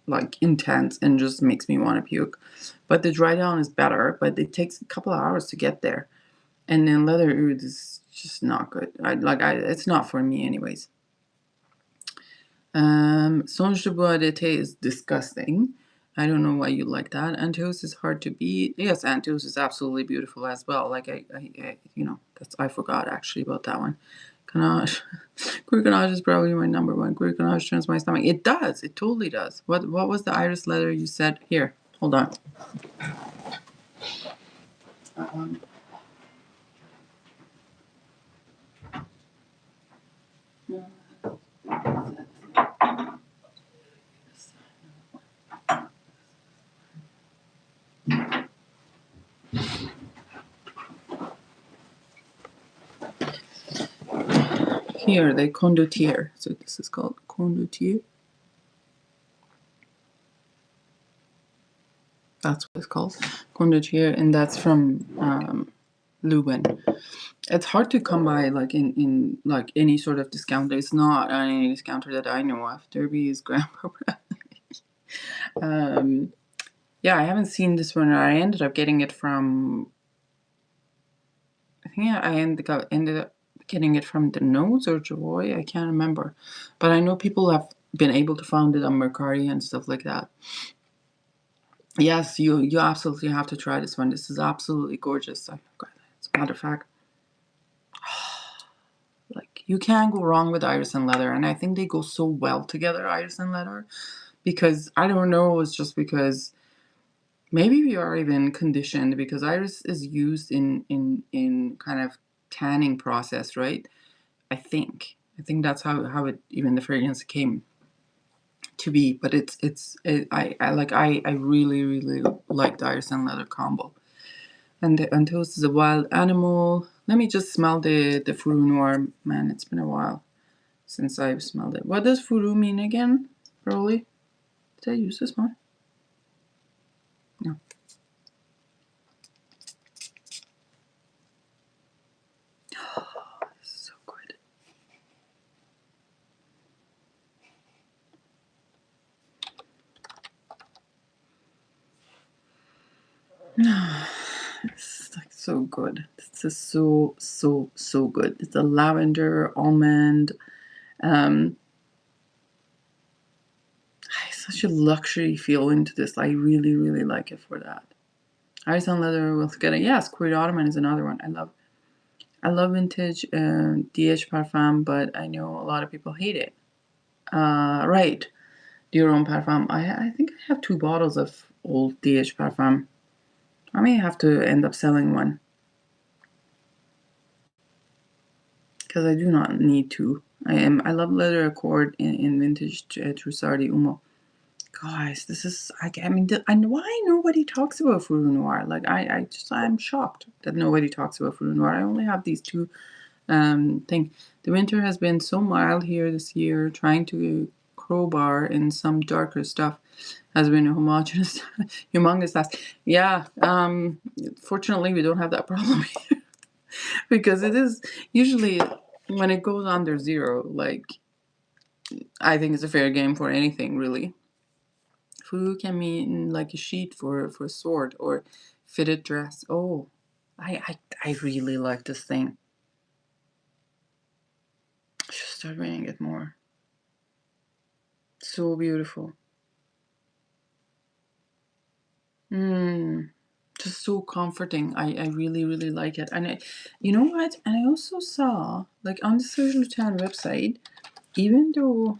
like intense and just makes me want to puke. But the dry down is better, but it takes a couple of hours to get there. And then leather oud is just not good. It's not for me anyways. Songe de Bois d'été is disgusting. I don't know why you like that. Antios is hard to beat. Yes, Antios is absolutely beautiful as well. Like I forgot actually about that one. Canage. Cuir Canage is probably my number one. Cuir Canage turns my stomach. It does. It totally does. What was the iris leather you said? Here, hold on. Here, the Condottiere. So this is called Condottiere. That's what it's called, Condottiere, and that's from Lubin. It's hard to come by like in like any sort of discounter. It's not any discounter that I know of. Derby is Grandpa. Yeah, I haven't seen this one. I ended up getting it from. I think I ended up getting it from the Nose or Joy. I can't remember, but I know people have been able to find it on Mercari and stuff like that. Yes, you absolutely have to try this one. This is absolutely gorgeous. As a matter of fact, like, you can't go wrong with iris and leather, and I think they go so well together, iris and leather, because I don't know, it's just because maybe we are even conditioned because iris is used in kind of tanning process, right? I think that's how it, even the fragrance came to be, but I really like the iris and leather combo. And the Antos is a wild animal. Let me just smell the Furu Noir. Man, it's been a while since I've smelled it. What does Furu mean again, Broly? Did I use this one? No. Oh, this is so good. It's like so good. This is so good. It's a lavender, almond, such a luxury feel into this. I really, really like it for that. Iris on leather with getting, yes, Queer Ottoman is another one. I love vintage DH Parfum, but I know a lot of people hate it. Right. Dior Parfum. I think I have 2 bottles of old DH Parfum. I may have to end up selling one. Because I do not need to. I love leather accord in vintage Trussardi Umo. Guys, this is, I mean, why nobody talks about Furu Noir? Like, I'm shocked that nobody talks about Furu Noir. I only have these 2 things. The winter has been so mild here this year. Trying to crowbar in some darker stuff has been a homogenous, humongous task. Yeah, fortunately, we don't have that problem here. Because it is usually when it goes under 0, like, I think it's a fair game for anything, really. Fu can mean like a sheet for a sword or fitted dress. Oh, I really like this thing. I should start wearing it more. So beautiful. Just so comforting. I really, really like it. And you know what? And I also saw, like, on the Social Town website, even though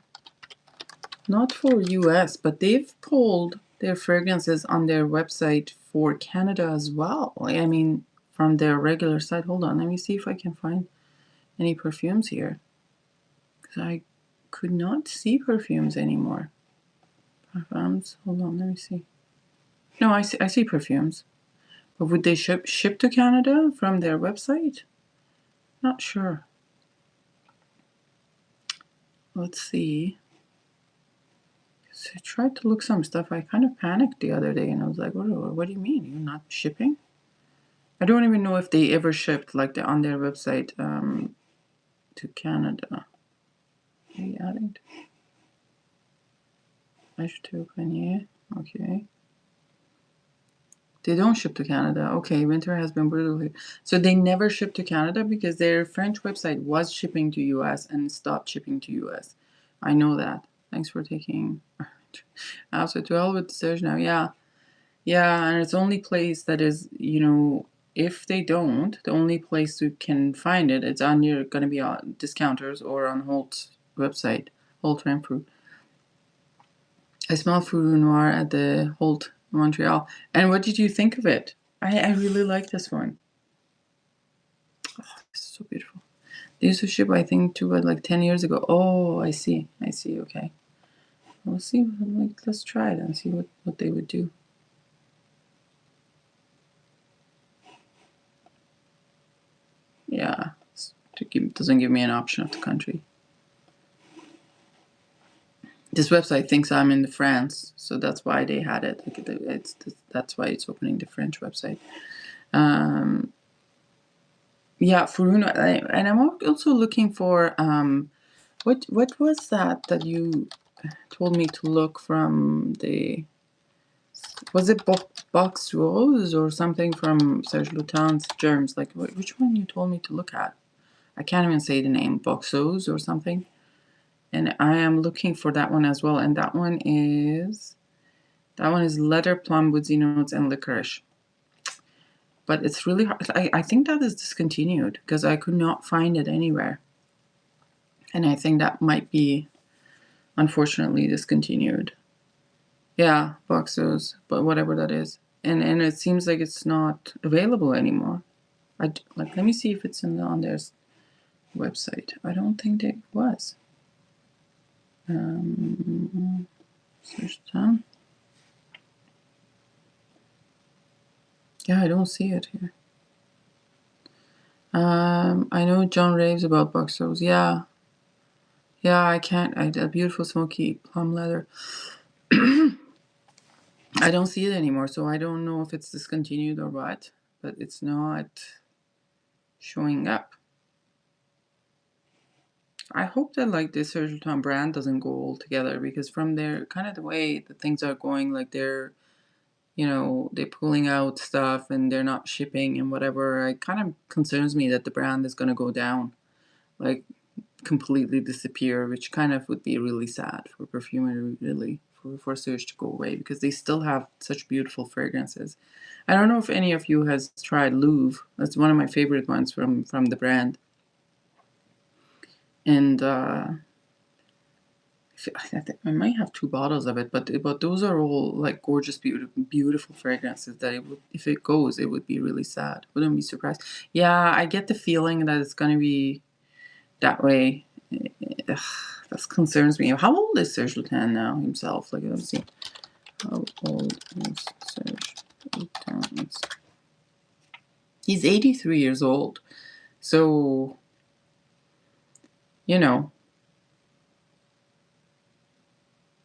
not for US, but they've pulled their fragrances on their website for Canada as well. I mean, from their regular site. Hold on, let me see if I can find any perfumes here. Because I could not see perfumes anymore. Parfums. Hold on, let me see. No, I see perfumes. But would they ship to Canada from their website? Not sure. Let's see. So I tried to look some stuff. I kind of panicked the other day and I was like, what do you mean? You're not shipping? I don't even know if they ever shipped, like, on their website to Canada. Maybe added. Acheteur Panier. Okay. They don't ship to Canada. Okay, winter has been brutal here. So they never shipped to Canada because their French website was shipping to US and stopped shipping to US. I know that. Thanks for taking. So to hell with the search now. Yeah. Yeah, and it's the only place that is, if they don't, the only place you can find it, it's on your, going to be on discounters or on Holt's website, Holt Renfrew. I smell Furu Noir at the Holt Montreal. And what did you think of it? I really like this one. Oh, this is so beautiful. They used to ship, I think, to it like 10 years ago. Oh, I see. Okay. We'll see. Let's try it and see what they would do. Yeah. It doesn't give me an option of the country. This website thinks I'm in France, so that's why they had it. That's why it's opening the French website. Yeah, Furuna, and I'm also looking for what was that you told me to look from the, was it Box Rose or something from Serge Lutin's Germs? Like, which one you told me to look at? I can't even say the name. Box Rose or something. And I am looking for that one as well. And that one is leather, plum, woodsy notes, and licorice. But it's really hard. I think that is discontinued because I could not find it anywhere. And I think that might be, unfortunately, discontinued. Yeah, Boxos, but whatever that is. And it seems like it's not available anymore. Let me see if it's on their website. I don't think it was. Search down. Yeah, I don't see it here. I know John raves about Boxos. Yeah, I can't. A beautiful smoky plum leather. I don't see it anymore, so I don't know if it's discontinued or what, but it's not showing up. I hope that, like, this Serge Lutens brand doesn't go altogether, because from their kind of the way that things are going, like they're pulling out stuff and they're not shipping and whatever, it kind of concerns me that the brand is going to go down, like completely disappear, which kind of would be really sad for perfumery, really, for Serge to go away, because they still have such beautiful fragrances. I don't know if any of you has tried Louvre. That's one of my favorite ones from the brand. And I might have 2 bottles of it, but those are all like gorgeous, beautiful fragrances that it would, if it goes, it would be really sad. Wouldn't be surprised. Yeah, I get the feeling that it's gonna be that way. Ugh, that concerns me. How old is Serge Lutens now himself? Like, let's see. How old is Serge Lutens? He's 83 years old. So, you know,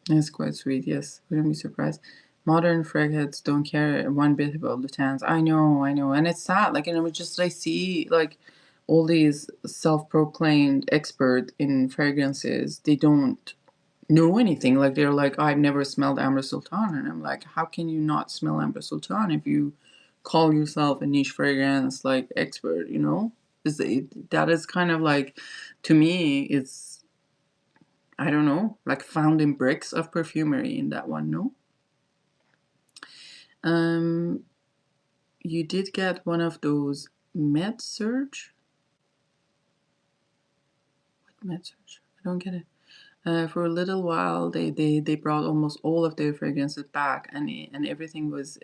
it's quite sweet, yes. Wouldn't be surprised. Modern fragheads don't care one bit about Lutens. I know. And it's sad. Like, just I see, like, all these self-proclaimed expert in fragrances, they don't know anything. Like, they're like, I've never smelled Amber Sultan. And I'm like, how can you not smell Amber Sultan if you call yourself a niche fragrance, like, expert, you know? That is kind of like, to me, it's, I don't know, like found in bricks of perfumery in that one, no? You did get one of those med surge? What med surge? I don't get it. For a little while, they brought almost all of their fragrances back, and everything was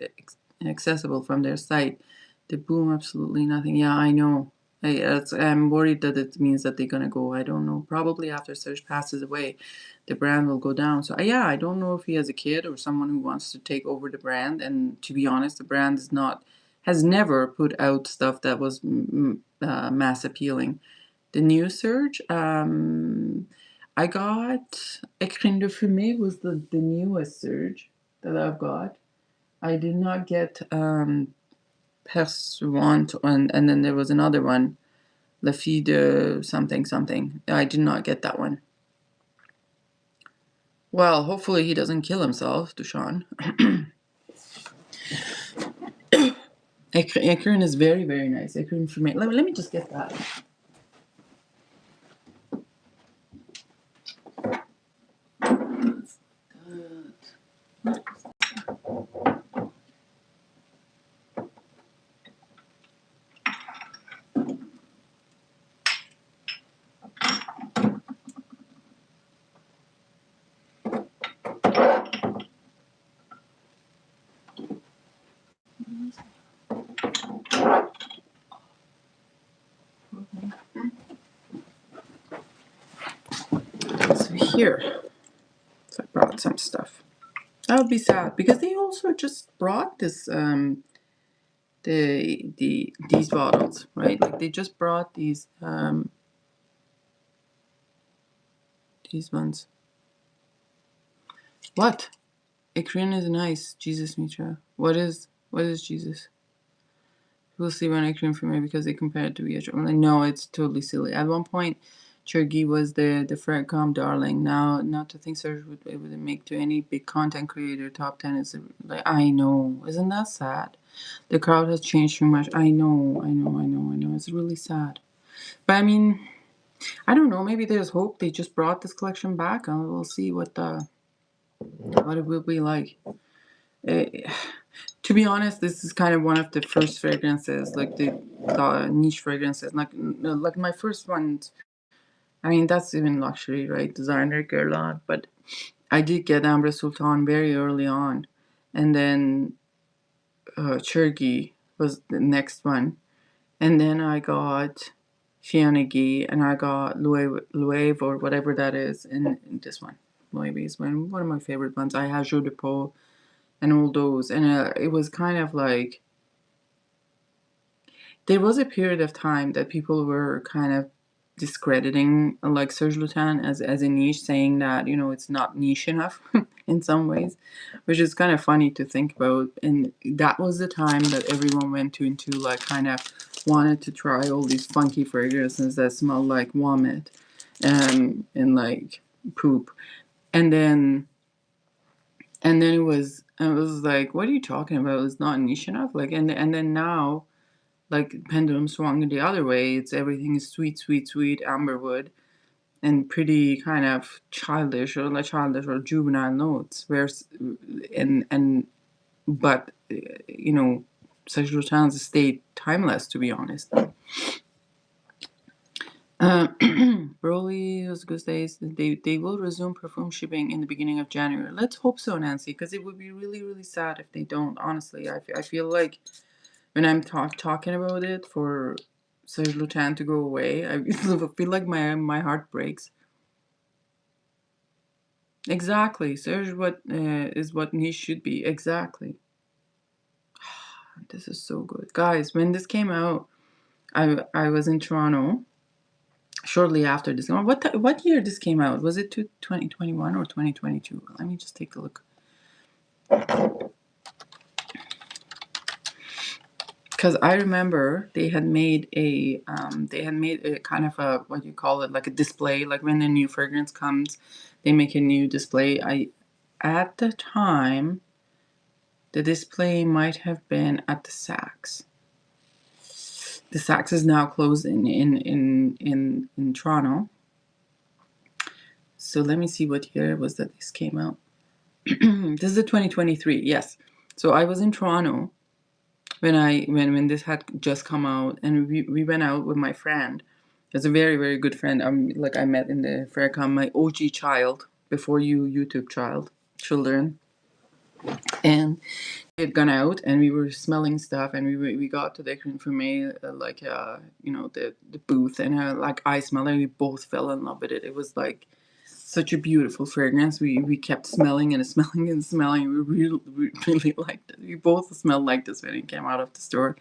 accessible from their site. The boom, absolutely nothing. Yeah, I know. I'm worried that it means that they're gonna go. I don't know. Probably after Serge passes away, the brand will go down. So yeah, I don't know if he has a kid or someone who wants to take over the brand. And to be honest, the brand has never put out stuff that was mass appealing. The new Serge, I got Écrine de Fumée was the newest Serge that I've got. I did not get Perfume, and then there was another one, La Fille de something something. I did not get that one. Well, hopefully he doesn't kill himself, Dushan. Écrine is very, very nice. Écrine Fumée. Let me just get that. So here, so I brought some stuff. That would be sad because they also just brought this these bottles, right? Like they just brought these ones. What? Écrine is nice. Jesus, Mitra. What is Jesus? We'll see when Écrine for me because they compare it to VH. I'm like, no, it's totally silly. At one point, Chergi was the Fragcom darling. Now, not to think Serge would be able to make to any big content creator top 10 is like, I know. Isn't that sad? The crowd has changed too much. I know. It's really sad. But I mean, I don't know. Maybe there's hope. They just brought this collection back, and we'll see what it will be like. To be honest, this is kind of one of the first fragrances, like the niche fragrances. Like my first ones. I mean, that's even luxury, right? Designer Guerlain. But I did get Amber Sultan very early on, and then Chergi was the next one, and then I got Fianagi, and I got Loewe or whatever that is, in this one. Loewe is one of my favorite ones. I had Jeu de Peau and all those, and it was kind of like there was a period of time that people were kind of discrediting like Serge Lutens as a niche, saying that it's not niche enough in some ways, which is kind of funny to think about. And that was the time that everyone went into like kind of wanted to try all these funky fragrances that smell like vomit and like poop, and then it was like, what are you talking about? It's not niche enough. Like, and then now, like, pendulum swung the other way. It's everything is sweet, sweet, sweet amberwood, and pretty kind of childish or juvenile notes. Whereas, but you know, Serge Lutens stayed timeless, to be honest. Broly was good days. They will resume perfume shipping in the beginning of January. Let's hope so, Nancy, because it would be really, really sad if they don't. Honestly, I feel like when I'm talking about it for Serge Lutens to go away, I feel like my heart breaks. Exactly, Serge is what he should be. Exactly. This is so good, guys. When this came out, I was in Toronto shortly after this. What year this came out? Was it 2021 or 2022? Let me just take a look. Because I remember they had made a kind of a, what you call it, like a display. Like when a new fragrance comes, they make a new display. At the time, the display might have been at the Saks. The Saks is now closed in Toronto. So let me see what year it was that this came out. This is the 2023. Yes. So I was in Toronto when this had just come out, and we went out with my friend. It's a very, very good friend. Like I met in the Faircom, my OG child before you YouTube children, and we had gone out and we were smelling stuff, and we got to the Parfume, the booth, and like I smelled it. We both fell in love with it. It was like such a beautiful fragrance. We kept smelling and smelling and smelling. We really liked it. We both smelled like this when it came out of the store.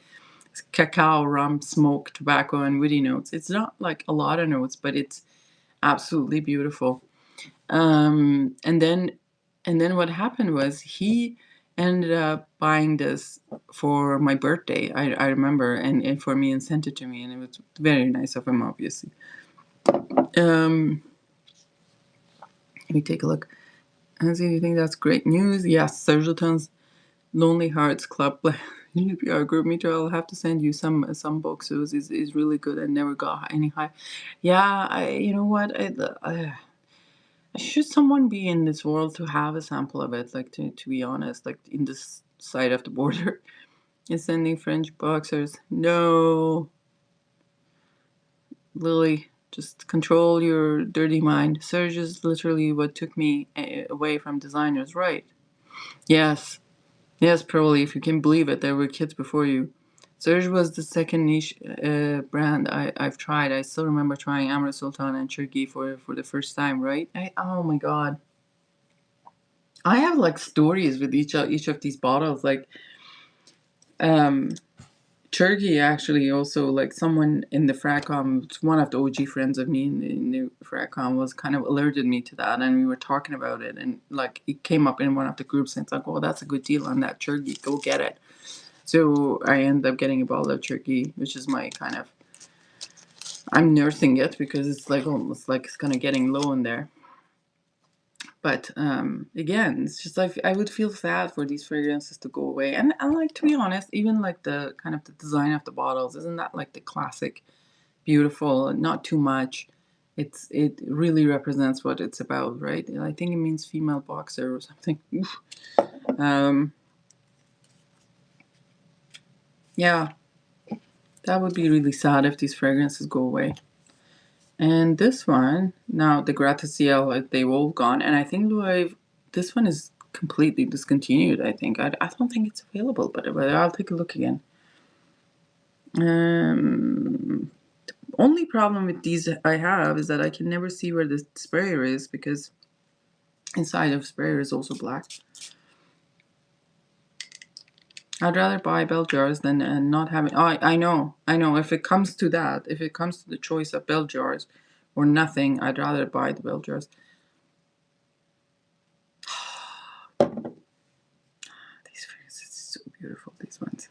It's cacao, rum, smoke, tobacco, and woody notes. It's not like a lot of notes, but it's absolutely beautiful. And then what happened was he ended up buying this for my birthday. I remember, and for me, and sent it to me, and it was very nice of him, obviously. Let me take a look. Nancy, do you think that's great news? Yes, Serge Lutens' Lonely Hearts Club UPR group. Mitra, I'll have to send you some books. It is really good. I never got any high. Yeah, you know what? Should someone be in this world to have a sample of it? Like to be honest, like in this side of the border, and sending French boxers. No, Lily, just control your dirty mind. Serge is literally what took me away from designers, right? Yes. Yes, probably, if you can believe it, there were kids before you. Serge was the second niche brand I've tried. I still remember trying Amra Sultan and Cherki for the first time, right? Oh my god. I have like stories with each of these bottles. Like, Cherki actually also, like someone in the Fracom, one of the OG friends of me in the Fracom was kind of alerted me to that, and we were talking about it, and like it came up in one of the groups, and it's like, oh, that's a good deal on that Cherki, go get it. So I ended up getting a bottle of Cherki, which is my kind of, I'm nursing it because it's like almost like it's kind of getting low in there. But again, it's just like I would feel sad for these fragrances to go away. And like, to be honest, even like the kind of the design of the bottles, isn't that like the classic, beautiful, not too much. It really represents what it's about, right? I think it means female boxer or something. Yeah, that would be really sad if these fragrances go away. And this one, now the Gratte-Ciel, they've all gone. And I think this one is completely discontinued, I think. I don't think it's available, but I'll take a look again. The only problem with these I have is that I can never see where the sprayer is, because inside of sprayer is also black. I'd rather buy bell jars than not having. Oh, I know. If it comes to that, if it comes to the choice of bell jars or nothing, I'd rather buy the bell jars. These fragrances are so beautiful, these ones.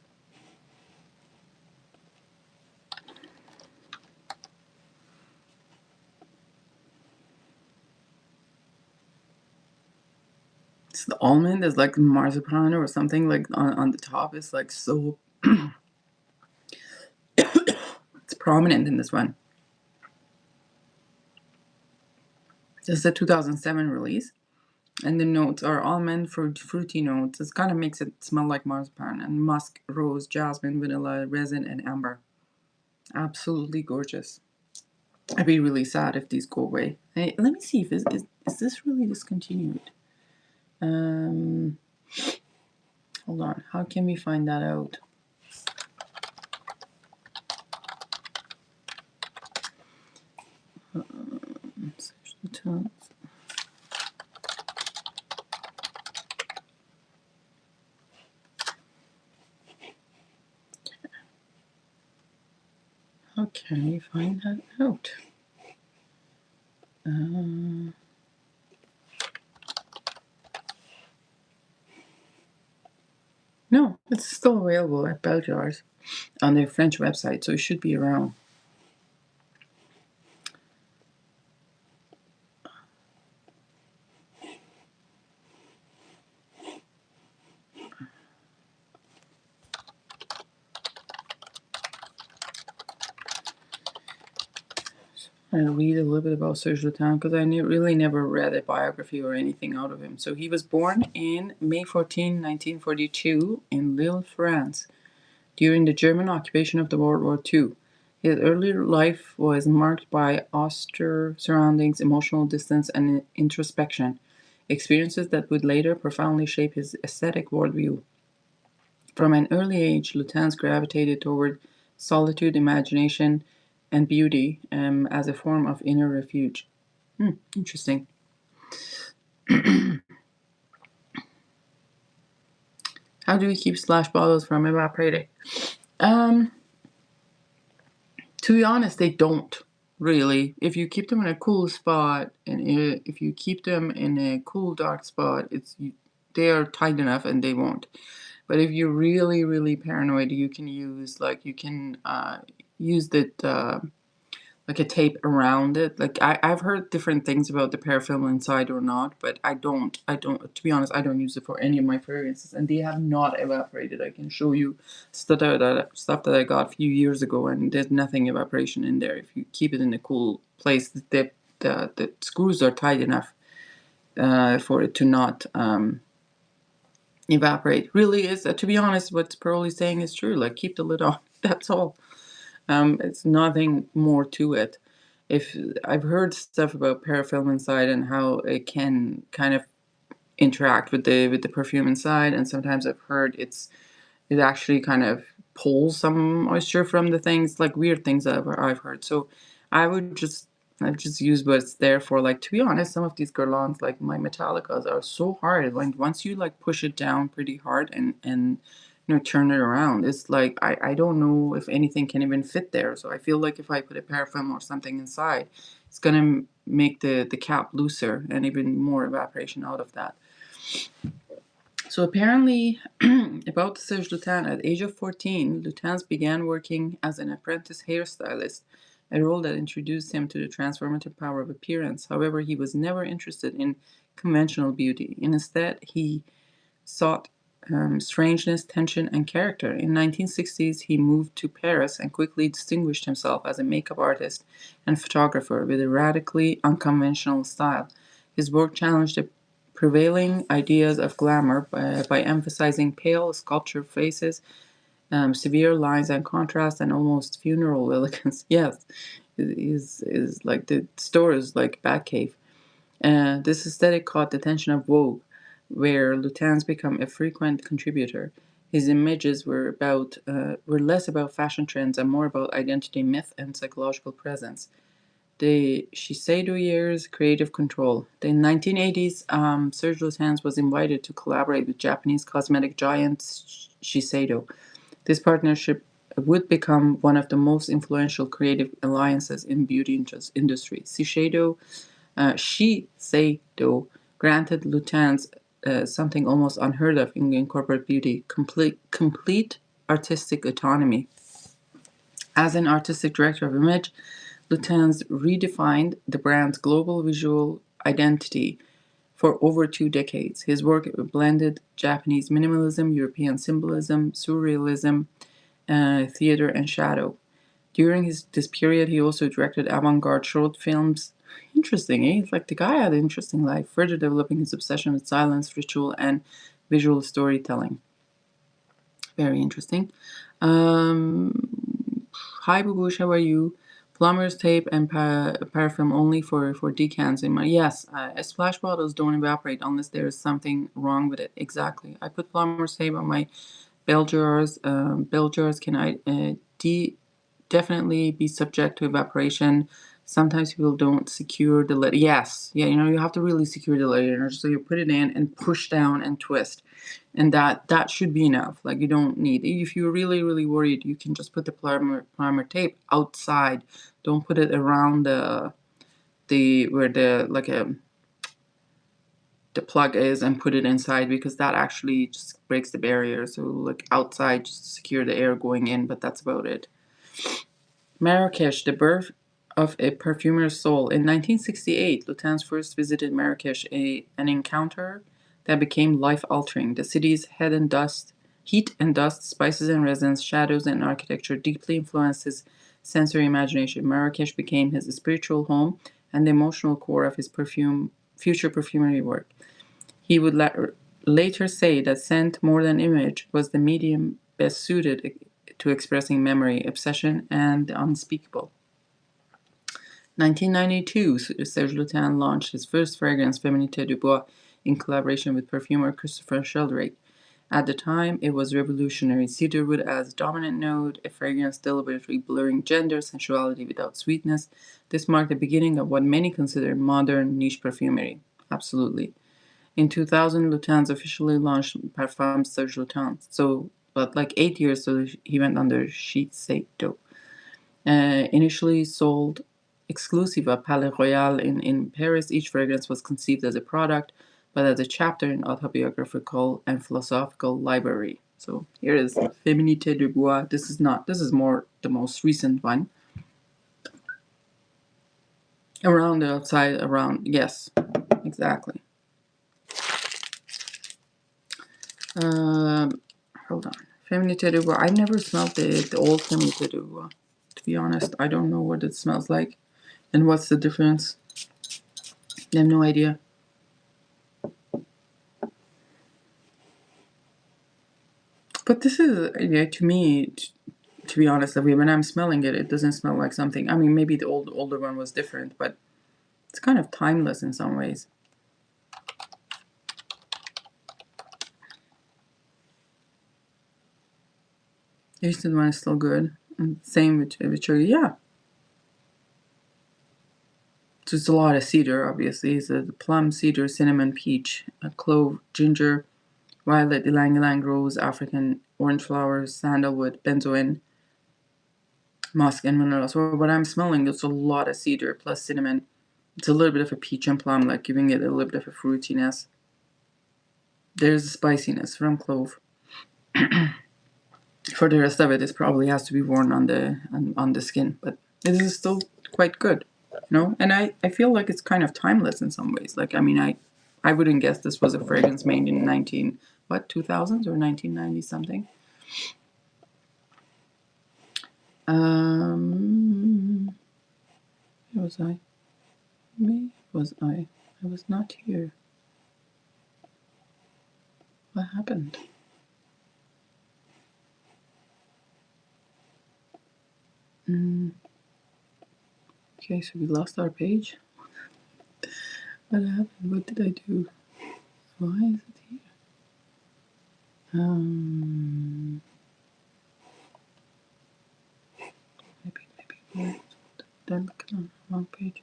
It's the almond is like marzipan or something, like on the top. It's like so. It's prominent in this one. This is a 2007 release. And the notes are almond, fruity notes. This kind of makes it smell like marzipan, and musk, rose, jasmine, vanilla, resin, and amber. Absolutely gorgeous. I'd be really sad if these go away. Hey, let me see if is this really discontinued. Hold on. How can we find that out? Search the tones. How can we find that out? No, it's still available at Belgiars on their French website, so it should be around. I read a little bit about Serge Lutens because I really never read a biography or anything out of him. So he was born in May 14, 1942 in Lille, France, during the German occupation of the World War II. His early life was marked by austere surroundings, emotional distance, and introspection, experiences that would later profoundly shape his aesthetic worldview. From an early age, Lutens gravitated toward solitude, imagination, and beauty as a form of inner refuge. Interesting. How do we keep splash bottles from evaporating? To be honest, they don't really. If you keep them in a cool spot, and if you keep them in a cool, dark spot, they are tight enough and they won't. But if you're really, really paranoid, you can use use that like a tape around it. Like I've heard different things about the perfume inside or not, but I don't, to be honest, I don't use it for any of my fragrances, and they have not evaporated. I can show you stuff that I got a few years ago, and there's nothing evaporation in there. If you keep it in a cool place, the screws are tight enough for it to not evaporate. Really is, to be honest, what Pearl is saying is true. Like, keep the lid on. That's all. It's nothing more to it. If I've heard stuff about parafilm inside and how it can kind of interact with the perfume inside, and sometimes I've heard it actually kind of pulls some moisture from the things, like weird things that I've heard. So I've just used what it's there for. Like, to be honest, some of these Guerlains, like my Metallicas, are so hard. Like, once you like push it down pretty hard and turn it around, it's like I don't know if anything can even fit there. So I feel like if I put a paraffin or something inside, it's gonna make the cap looser and even more evaporation out of that. So apparently, about the Serge Lutens, at the age of 14, Lutens began working as an apprentice hairstylist, a role that introduced him to the transformative power of appearance. However, he was never interested in conventional beauty. Instead, he sought strangeness, tension, and character. In the 1960s, he moved to Paris and quickly distinguished himself as a makeup artist and photographer with a radically unconventional style. His work challenged the prevailing ideas of glamour by emphasizing pale, sculptured faces, severe lines and contrast, and almost funeral elegance. Yes, is like the store is like Batcave. This aesthetic caught the attention of Vogue, where Lutens became a frequent contributor. His images were less about fashion trends and more about identity, myth, and psychological presence. The Shiseido years, creative control. The 1980s, Serge Lutens was invited to collaborate with Japanese cosmetic giant Shiseido. This partnership would become one of the most influential creative alliances in beauty industry. Shiseido granted Lutens something almost unheard of in corporate beauty: complete artistic autonomy. As an artistic director of image, Lutens redefined the brand's global visual identity for over 2 decades. His work blended Japanese minimalism, European symbolism, surrealism, theater, and shadow. During this period, he also directed avant-garde short films, Interesting, eh? It's like the guy had an interesting life, further developing his obsession with silence, ritual, and visual storytelling. Very interesting. Hi, Babush, how are you? Plumber's tape and paraffin only for decants in my... Yes, splash bottles don't evaporate unless there is something wrong with it. Exactly. I put plumber's tape on my bell jars. Bell jars can definitely be subject to evaporation. Sometimes people don't secure the lid. Yes, yeah, you have to really secure the lid. So you put it in and push down and twist, and that should be enough. Like, you don't need. If you're really worried, you can just put the primer tape outside. Don't put it around the where the plug is, and put it inside, because that actually just breaks the barrier. So like outside, just secure the air going in, but that's about it. Marrakesh, the birth of a perfumer's soul. In 1968, Lutan's first visited Marrakesh, an encounter that became life-altering. The city's heat and dust, spices and resins, shadows and architecture deeply influenced his sensory imagination. Marrakesh became his spiritual home and the emotional core of his future perfumery work. He would later say that scent, more than image, was the medium best suited to expressing memory, obsession, and the unspeakable. 1992, Serge Lutin launched his first fragrance, Féminité du Bois, in collaboration with perfumer Christopher Sheldrake. At the time, it was revolutionary. Cedarwood as dominant note, a fragrance deliberately blurring gender, sensuality without sweetness. This marked the beginning of what many consider modern niche perfumery. Absolutely. In 2000, Lutan's officially launched Parfum Serge Lutin. But like 8 years, so he went under Shiseido. Initially sold exclusive at Palais Royal in Paris, each fragrance was conceived as a product, but as a chapter in autobiographical and philosophical library. So here is Féminité du Bois. This is more the most recent one. Around the outside, yes, exactly. Hold on. Féminité du Bois. I've never smelled the old Féminité du Bois. To be honest, I don't know what it smells like. And what's the difference? I have no idea. But this is, yeah, to me, to be honest, when I'm smelling it, it doesn't smell like something. I mean, maybe the older one was different, but it's kind of timeless in some ways. The Eastern one is still good. And same with sugar, yeah. So it's a lot of cedar, obviously. It's a plum, cedar, cinnamon, peach, clove, ginger, violet, ylang-ylang, rose, African, orange flowers, sandalwood, benzoin, musk, and vanilla. So what I'm smelling, there's a lot of cedar plus cinnamon. It's a little bit of a peach and plum, like giving it a little bit of a fruitiness. There's a spiciness from clove. For the rest of it, it probably has to be worn on the skin, but it is still quite good, And I feel like it's kind of timeless in some ways. Like, I mean, I wouldn't guess this was a fragrance made in 2000s or 1990 something. Where was I? Where was I? I was not here. What happened? Okay, so we lost our page. What happened? What did I do? Why is it here? Maybe. Did I look on the wrong page?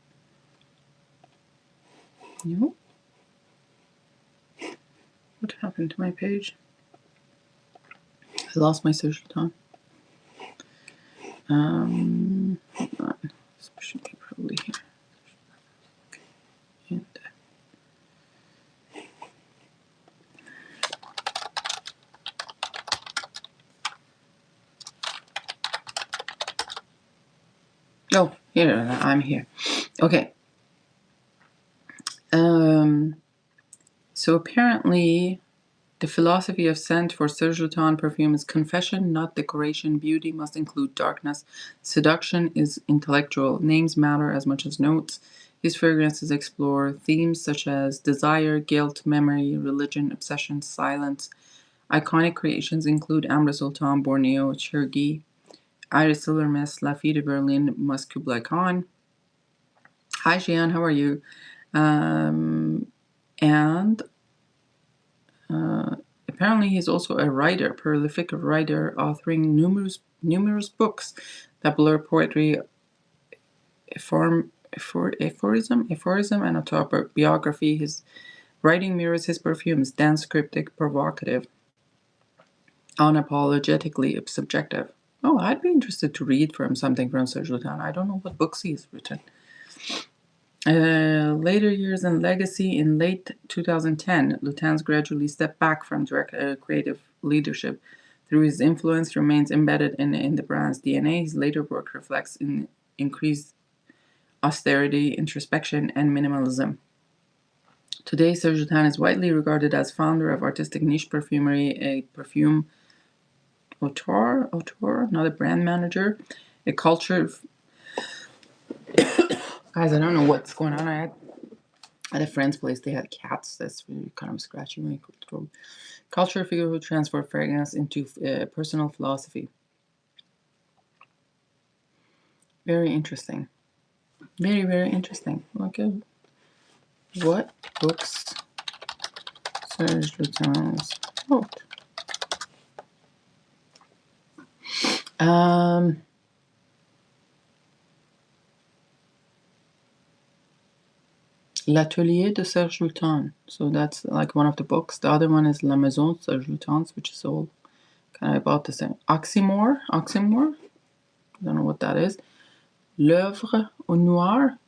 No. What happened to my page? I lost my social time. Hold on. This should be probably here. And oh, here, I'm here. Okay. So apparently, The philosophy of scent for Serge Lutens perfume is confession, not decoration. Beauty must include darkness. Seduction is intellectual. Names matter as much as notes. His fragrances explore themes such as desire, guilt, memory, religion, obsession, silence. Iconic creations include Amber Sultan, Borneo, Chergui, Iris Silver Mist, La Fille de Berlin, Musk Kublai Khan. Hi, Jian, how are you? And apparently he's also a writer, prolific writer, authoring numerous books that blur poetry, aphorism, and autobiography. His writing mirrors his perfumes, dense, cryptic, provocative, unapologetically subjective. Oh, I'd be interested to read from something from Serge Lutens. I don't know what books he's written. Later years and legacy. In late 2010, Lutens gradually stepped back from direct creative leadership. Through his influence remains embedded in the brand's DNA. His later work reflects in increased austerity, introspection, and minimalism. Today, Serge Lutens is widely regarded as founder of artistic niche perfumery, a perfume auteur, not a brand manager, a culture. Guys, I don't know what's going on. At a friend's place, they had cats. That's really kind of scratching my throat. Culture figure who transformed fragrance into personal philosophy. Very interesting. Very, very interesting. Okay. What books Serge Lutens wrote? L'Atelier de Serge Lutens. So that's like one of the books. The other one is La Maison de Serge Lutens, which is all kind of about the same. Oxymore. I don't know what that is. L'œuvre au noir.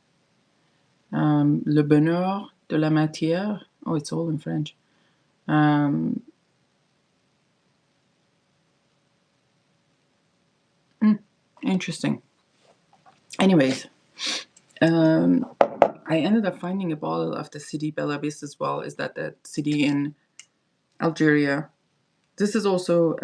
Le bonheur de la matière. Oh, it's all in French. Interesting. Anyways, I ended up finding a bottle of the Sidi Bel Abbes as well. Is that the city in Algeria? This is also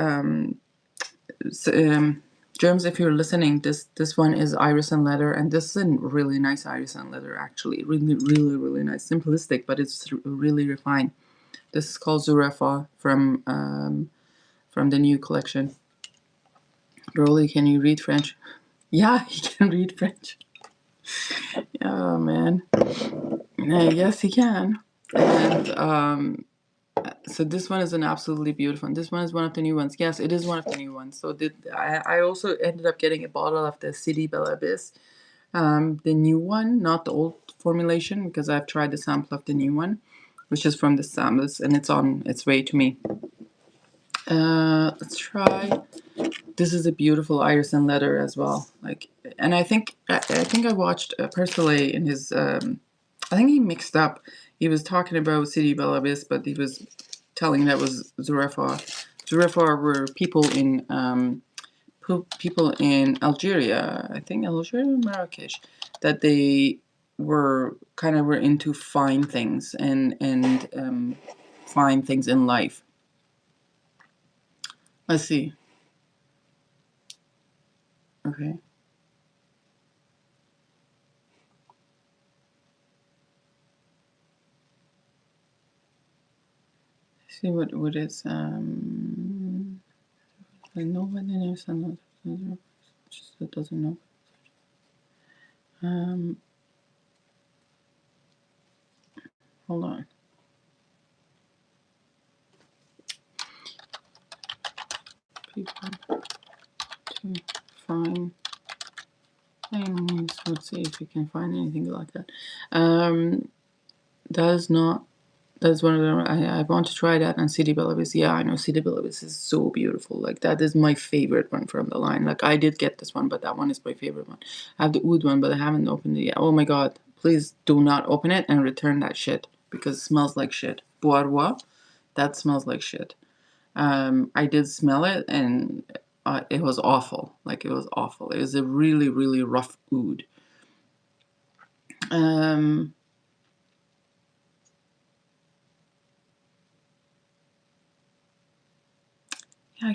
Germs. If you're listening, this one is iris and leather, and this is a really nice iris and leather. Actually, really nice. Simplistic, but it's really refined. This is called Zurefa from the new collection. Rolly, can you read French? Yeah, he can read French. Oh man. Yes, he can. And so this one is an absolutely beautiful one. This one is one of the new ones. Yes, it is one of the new ones. So I also ended up getting a bottle of the Sidi Bel Abbes, the new one, not the old formulation, because I've tried the sample of the new one, which is from the samples, and it's on its way to me. Let's try. This is a beautiful iris and leather as well. And I think I watched Persolet in his. I think he mixed up. He was talking about Sidi Bel Abbes, but he was telling that was Zurefa. Zurefa were people in Algeria. I think Algeria, Marrakesh, that they were into fine things and fine things in life. Let's see. Okay. See what is I know what the name is, just it doesn't know. Hold on. People to find things. Let's see if we can find anything like that. That is not. That's one of them. I want to try that on Sidi Bel Abbes. Yeah, I know Sidi Bel Abbes is so beautiful. Like that is my favorite one from the line. Like I did get this one, but that one is my favorite one. I have the oud one, but I haven't opened it yet. Oh my god! Please do not open it and return that shit because it smells like shit. Bois, that smells like shit. I did smell it and it was awful. Like it was awful. It was a really rough oud.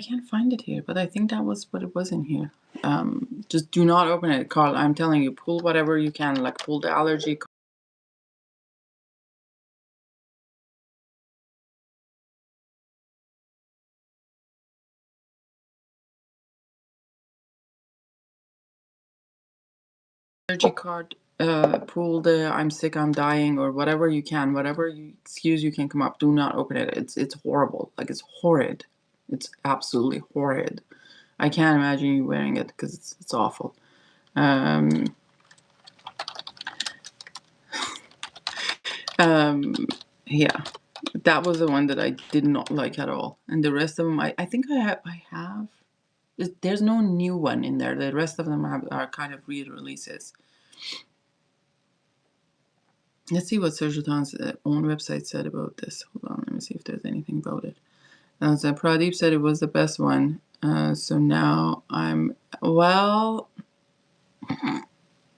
I can't find it here, but I think that was what it was in here. Just do not open it, Carl. I'm telling you, pull whatever you can, like pull the allergy card, pull the I'm sick, I'm dying, or whatever you can, whatever excuse you can come up. Do not open it. It's horrible. Like it's horrid. It's absolutely horrid. I can't imagine you wearing it because it's awful. Um, yeah, that was the one that I did not like at all, and the rest of them, I think I have. There's no new one in there. The rest of them are kind of re-releases. Let's see what Serge Lutens' own website said about this. Hold on, let me see if there's anything about it. So Pradeep said it was the best one. So now well,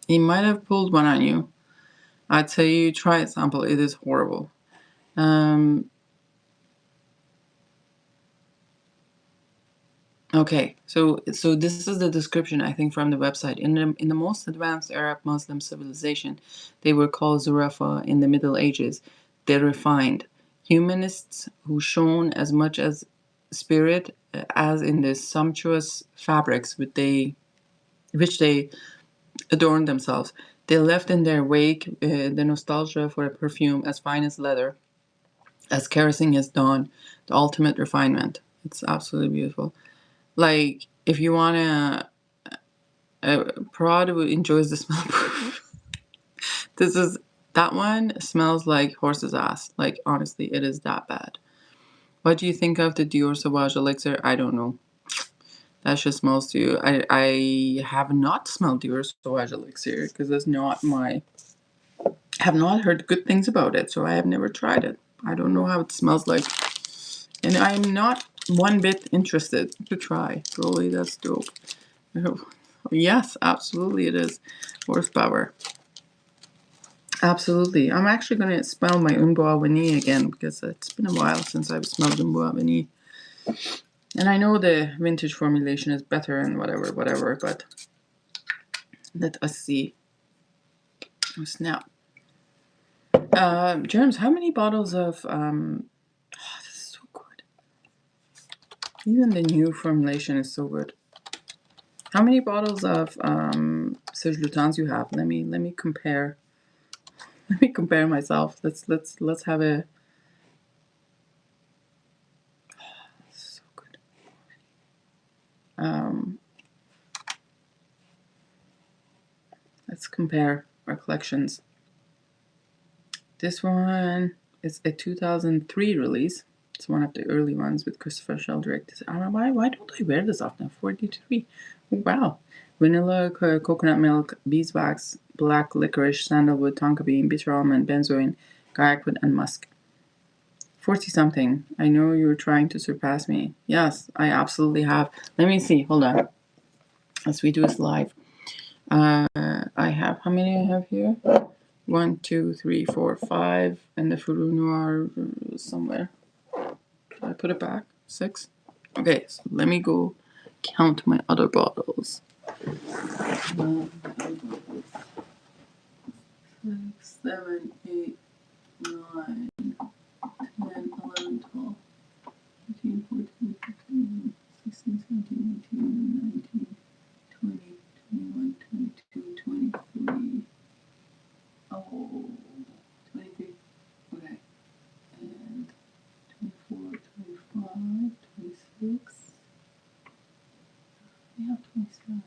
he might have pulled one on you. I'd say you try a sample. It is horrible. Okay, so this is the description, I think, from the website. In the most advanced Arab Muslim civilization, they were called Zurafa in the Middle Ages. They're refined humanists who shone as much as spirit as in the sumptuous fabrics which they adorned themselves. They left in their wake the nostalgia for a perfume as fine as leather, as kerosene as dawn, the ultimate refinement. It's absolutely beautiful. Like, if you want Prod enjoys the smell proof. That one smells like horse's ass. Like, honestly, it is that bad. What do you think of the Dior Sauvage Elixir? I don't know. That just smells to you. I have not smelled Dior Sauvage Elixir because that's not my. I have not heard good things about it, so I have never tried it. I don't know how it smells like. And I'm not one bit interested to try. Really, that's dope. Yes, absolutely it is. Horsepower. Absolutely. I'm actually going to smell my Umboa Vanille again because it's been a while since I've smelled Umboa Vanille. And I know the vintage formulation is better and whatever, but let us see. Oh, snap. Germs, how many bottles of this is so good. Even the new formulation is so good. How many bottles of Serge Lutens you have? Let me compare. Let me compare myself. Let's have a so good. Let's compare our collections. This one is a 2003 release. It's one of the early ones with Christopher Sheldrake. I don't know why don't I wear this often? 43. Oh, wow. Vanilla, coconut milk, beeswax, black licorice, sandalwood, tonka bean, bitter almond, benzoin, garlic and musk. 40 something. I know you were trying to surpass me. Yes, I absolutely have. Let me see. Hold on. As we do this live. I have, how many I have here? 1, 2, 3, 4, 5, and the Furu Noir somewhere. Did I put it back? 6? Okay, so let me go count my other bottles. 1, 2, 3, 6, 7, 8, 9, 10, 11, 12, 13, 14, 15, 16, 17, 18, 19, 20, 21, 22, 23. Oh, 23. Okay. And 24, 25, 26. We have 27.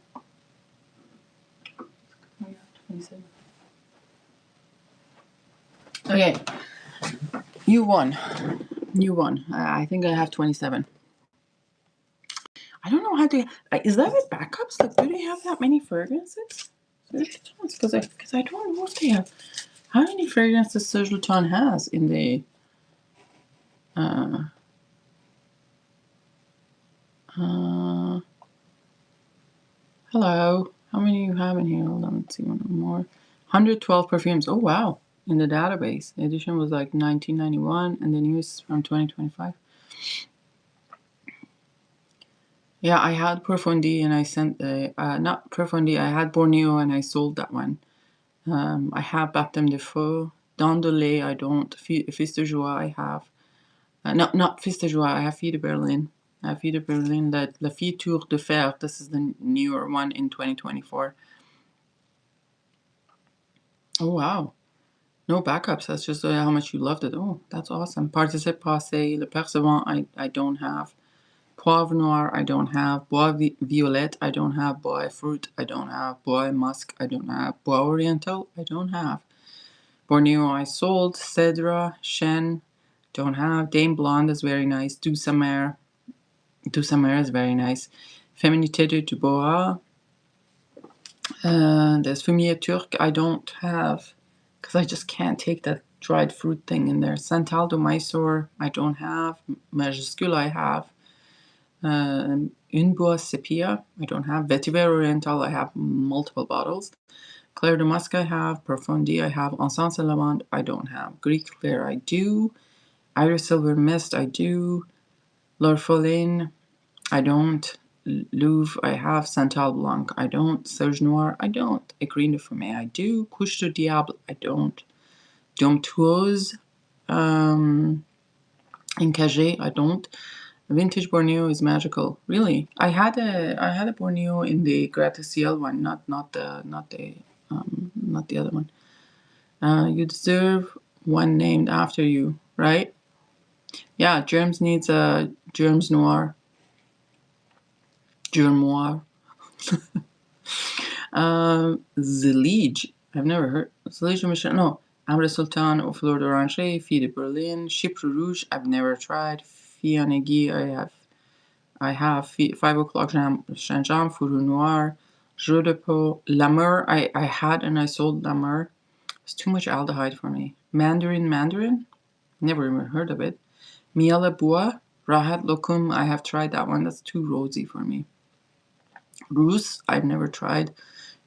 We have 27. Okay. You won. You won. I think I have 27. I don't know how to. Is that with backups? Like, do they have that many fragrances? Because I don't know if they have. How many fragrances Serge Lutens has in the. Hello. How many you have in here? Hold on, let's see one more. 112 perfumes. Oh, wow. In the database. The edition was like 1991 and the new is from 2025. Yeah, I had Profondi and I sent not Profondi. I had Borneo and I sold that one. I have Baptême de Feu. Dandelier, I don't. Fils de Joie, I have. No, not Fils de Joie. I have Fille de Berlin. I have Fille de Berlin. La Fille Tour de Fer. This is the newer one in 2024. Oh wow. No backups. That's just how much you loved it. Oh, that's awesome. Participe passé. Le Percevant, I don't have. Poivre Noir, I don't have. Bois Violette, I don't have. Bois Fruit, I don't have. Bois Musk, I don't have. Bois Oriental, I don't have. Borneo, I sold. Cedra, Chêne, don't have. Dame Blonde is very nice. Douce Amère is very nice. Féminité de Dubois. There's Fumier Turc, I don't have. Because I just can't take that dried fruit thing in there. Santal de Mysore, I don't have. Majuscule, I have. Une Bois Sepia, I don't have. Vetiver Oriental, I have multiple bottles. Claire de Musc, I have. Profondi, I have. Encens et Lavande, I don't have. Greek Clair, I do. Iris Silver Mist, I do. L'Orpheline, I don't. Louvre, I have. Santal Blanc, I don't. Serge Noir, I don't. Écrin de Fumée, I do. Couche de Diable, I don't. Domptueuse, Encagé, I don't. Vintage Borneo is magical. Really, I had a Borneo in the Gratte-Ciel one, not the other one. You deserve one named after you, right? Yeah, Germs needs a Germs Noir, Germ Noir. Zilige, I've never heard. Zilige Michel, no. Ambre Sultan au Fleur d'Oranger, Fille de Berlin, Chypre Rouge, I've never tried. Fianegui, I have 5 o'clock Chanjam, Foudre Noir, Jeu de Peau, L'Amour. I had and I sold L'Amour. It's too much aldehyde for me. Mandarin, never even heard of it. Miel et Bois, Rahat Lokum, I have tried that one. That's too rosy for me. Rousse, I've never tried.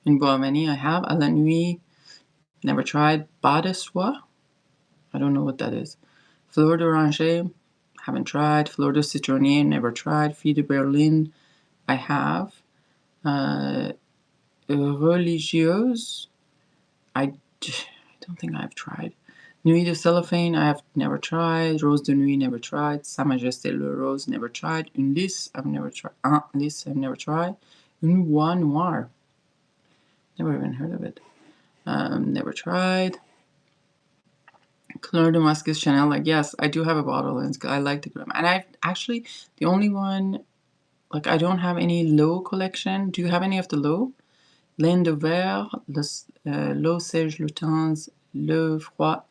Une Bois-Veni, I have. À la Nuit, never tried. Bas de Soie, I don't know what that is. Fleur d'Oranger, haven't tried. Fleur de Citronnier, never tried. Fille de Berlin, I have. Religieuse, I don't think I've tried. Nuit de Cellophane, I have never tried. Rose de Nuit, never tried. Sa Majesté le Rose, never tried. Une Lys, I've never tried. Un Lys, I've never tried. Une Bois Noir, never even heard of it. Never tried. Couleur de Musc is Chanel. Like, yes, I do have a bottle, and I like the gram. And I've actually, the only one, like, I don't have any low collection. Do you have any of the low? Laine de Verre, L'eau sèche lutins, Le Froid,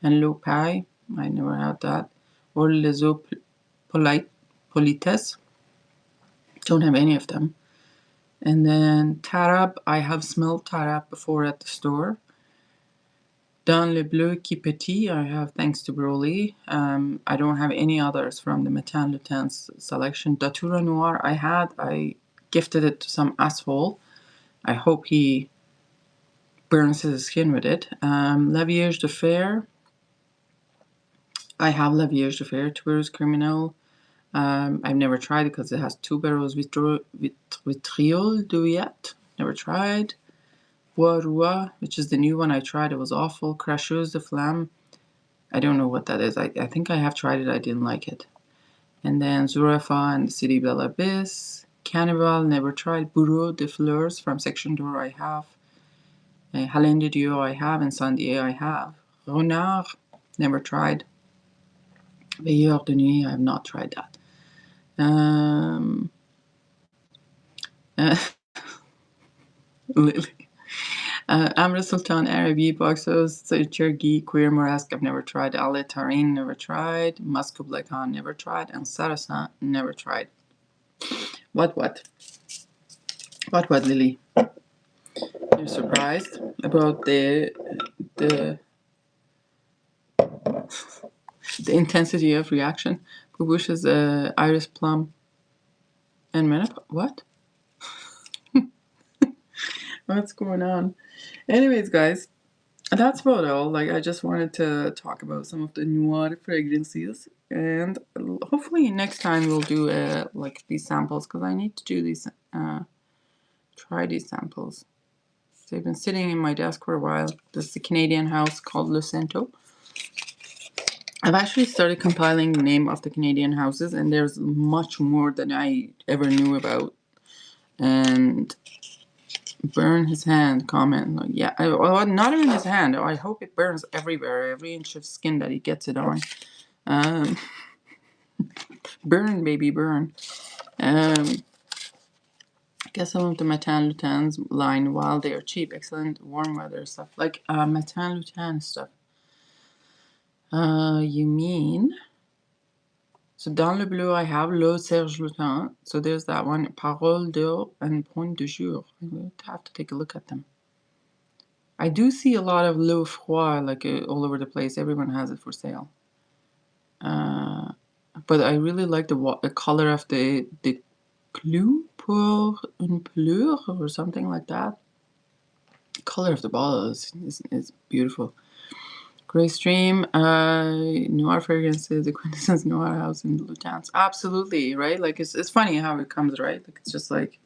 and L'eau Paille. I never had that. Or Les Eaux Politesse. Don't have any of them. And then Tarab, I have smelled Tarab before at the store. Dans le Bleu qui Petit, I have thanks to Broly. I don't have any others from the Matin Lutin's selection. Datura Noir, I gifted it to some asshole. I hope he burns his skin with it. La Vierge de Fer, I have La Vierge de Fer, Tourist Criminal. I've never tried it because it has tuberose vitriol douillet. Never tried. Bois Roi, which is the new one I tried. It was awful. Cracheuse de Flamme. I don't know what that is. I think I have tried it. I didn't like it. And then Zurafa and the City Belle Abyss. Cannibal, never tried. Bourreau de Fleurs from Section d'Or, I have. Haleine de Dieu, I have. And Sandier, I have. Renard, never tried. Veilleur de Nuit, I have not tried that. Lily. Amra Sultan, Arabi, Boxos, Chergi, Queer Moresque, I've never tried. Ale Tarin, never tried. Musco Blacan, never tried. And Sarrasin, never tried. What, Lily? You're surprised about the intensity of reaction? Babush's Iris Plum and Menop. What? What's going on? Anyways, guys, that's about all. Like, I just wanted to talk about some of the noir fragrances. And hopefully next time we'll do like these samples, because I need to do these, try these samples. So they've been sitting in my desk for a while. This is a Canadian house called Lucento. I've actually started compiling the name of the Canadian houses, and there's much more than I ever knew about. And burn his hand comment, like, yeah, well, not even his hand. I hope it burns everywhere, every inch of skin that he gets it on. Burn, baby, burn. Get some of the Matin Lutins line while they are cheap. Excellent warm weather stuff. Like Matin Lutin stuff. You mean? So dans le bleu I have Le Serge Lutin. So there's that one. Parole d'eau and Point de jour. I would have to take a look at them. I do see a lot of Le Froid like all over the place. Everyone has it for sale. But I really like the color of the Clou pour une pleure or something like that. The color of the bottle is beautiful. Grey Stream, Noir fragrances, the quintessence Noir house in the Lutins. Absolutely, right? Like it's funny how it comes, right? Like it's just like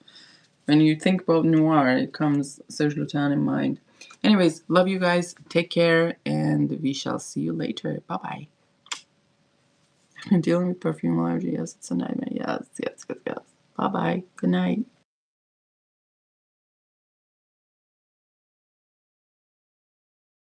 when you think about Noir, it comes Serge Lutin in mind. Anyways, love you guys. Take care, and we shall see you later. Bye bye. I've been dealing with perfume allergy. Yes, it's a nightmare. Yes. Bye bye. Good night.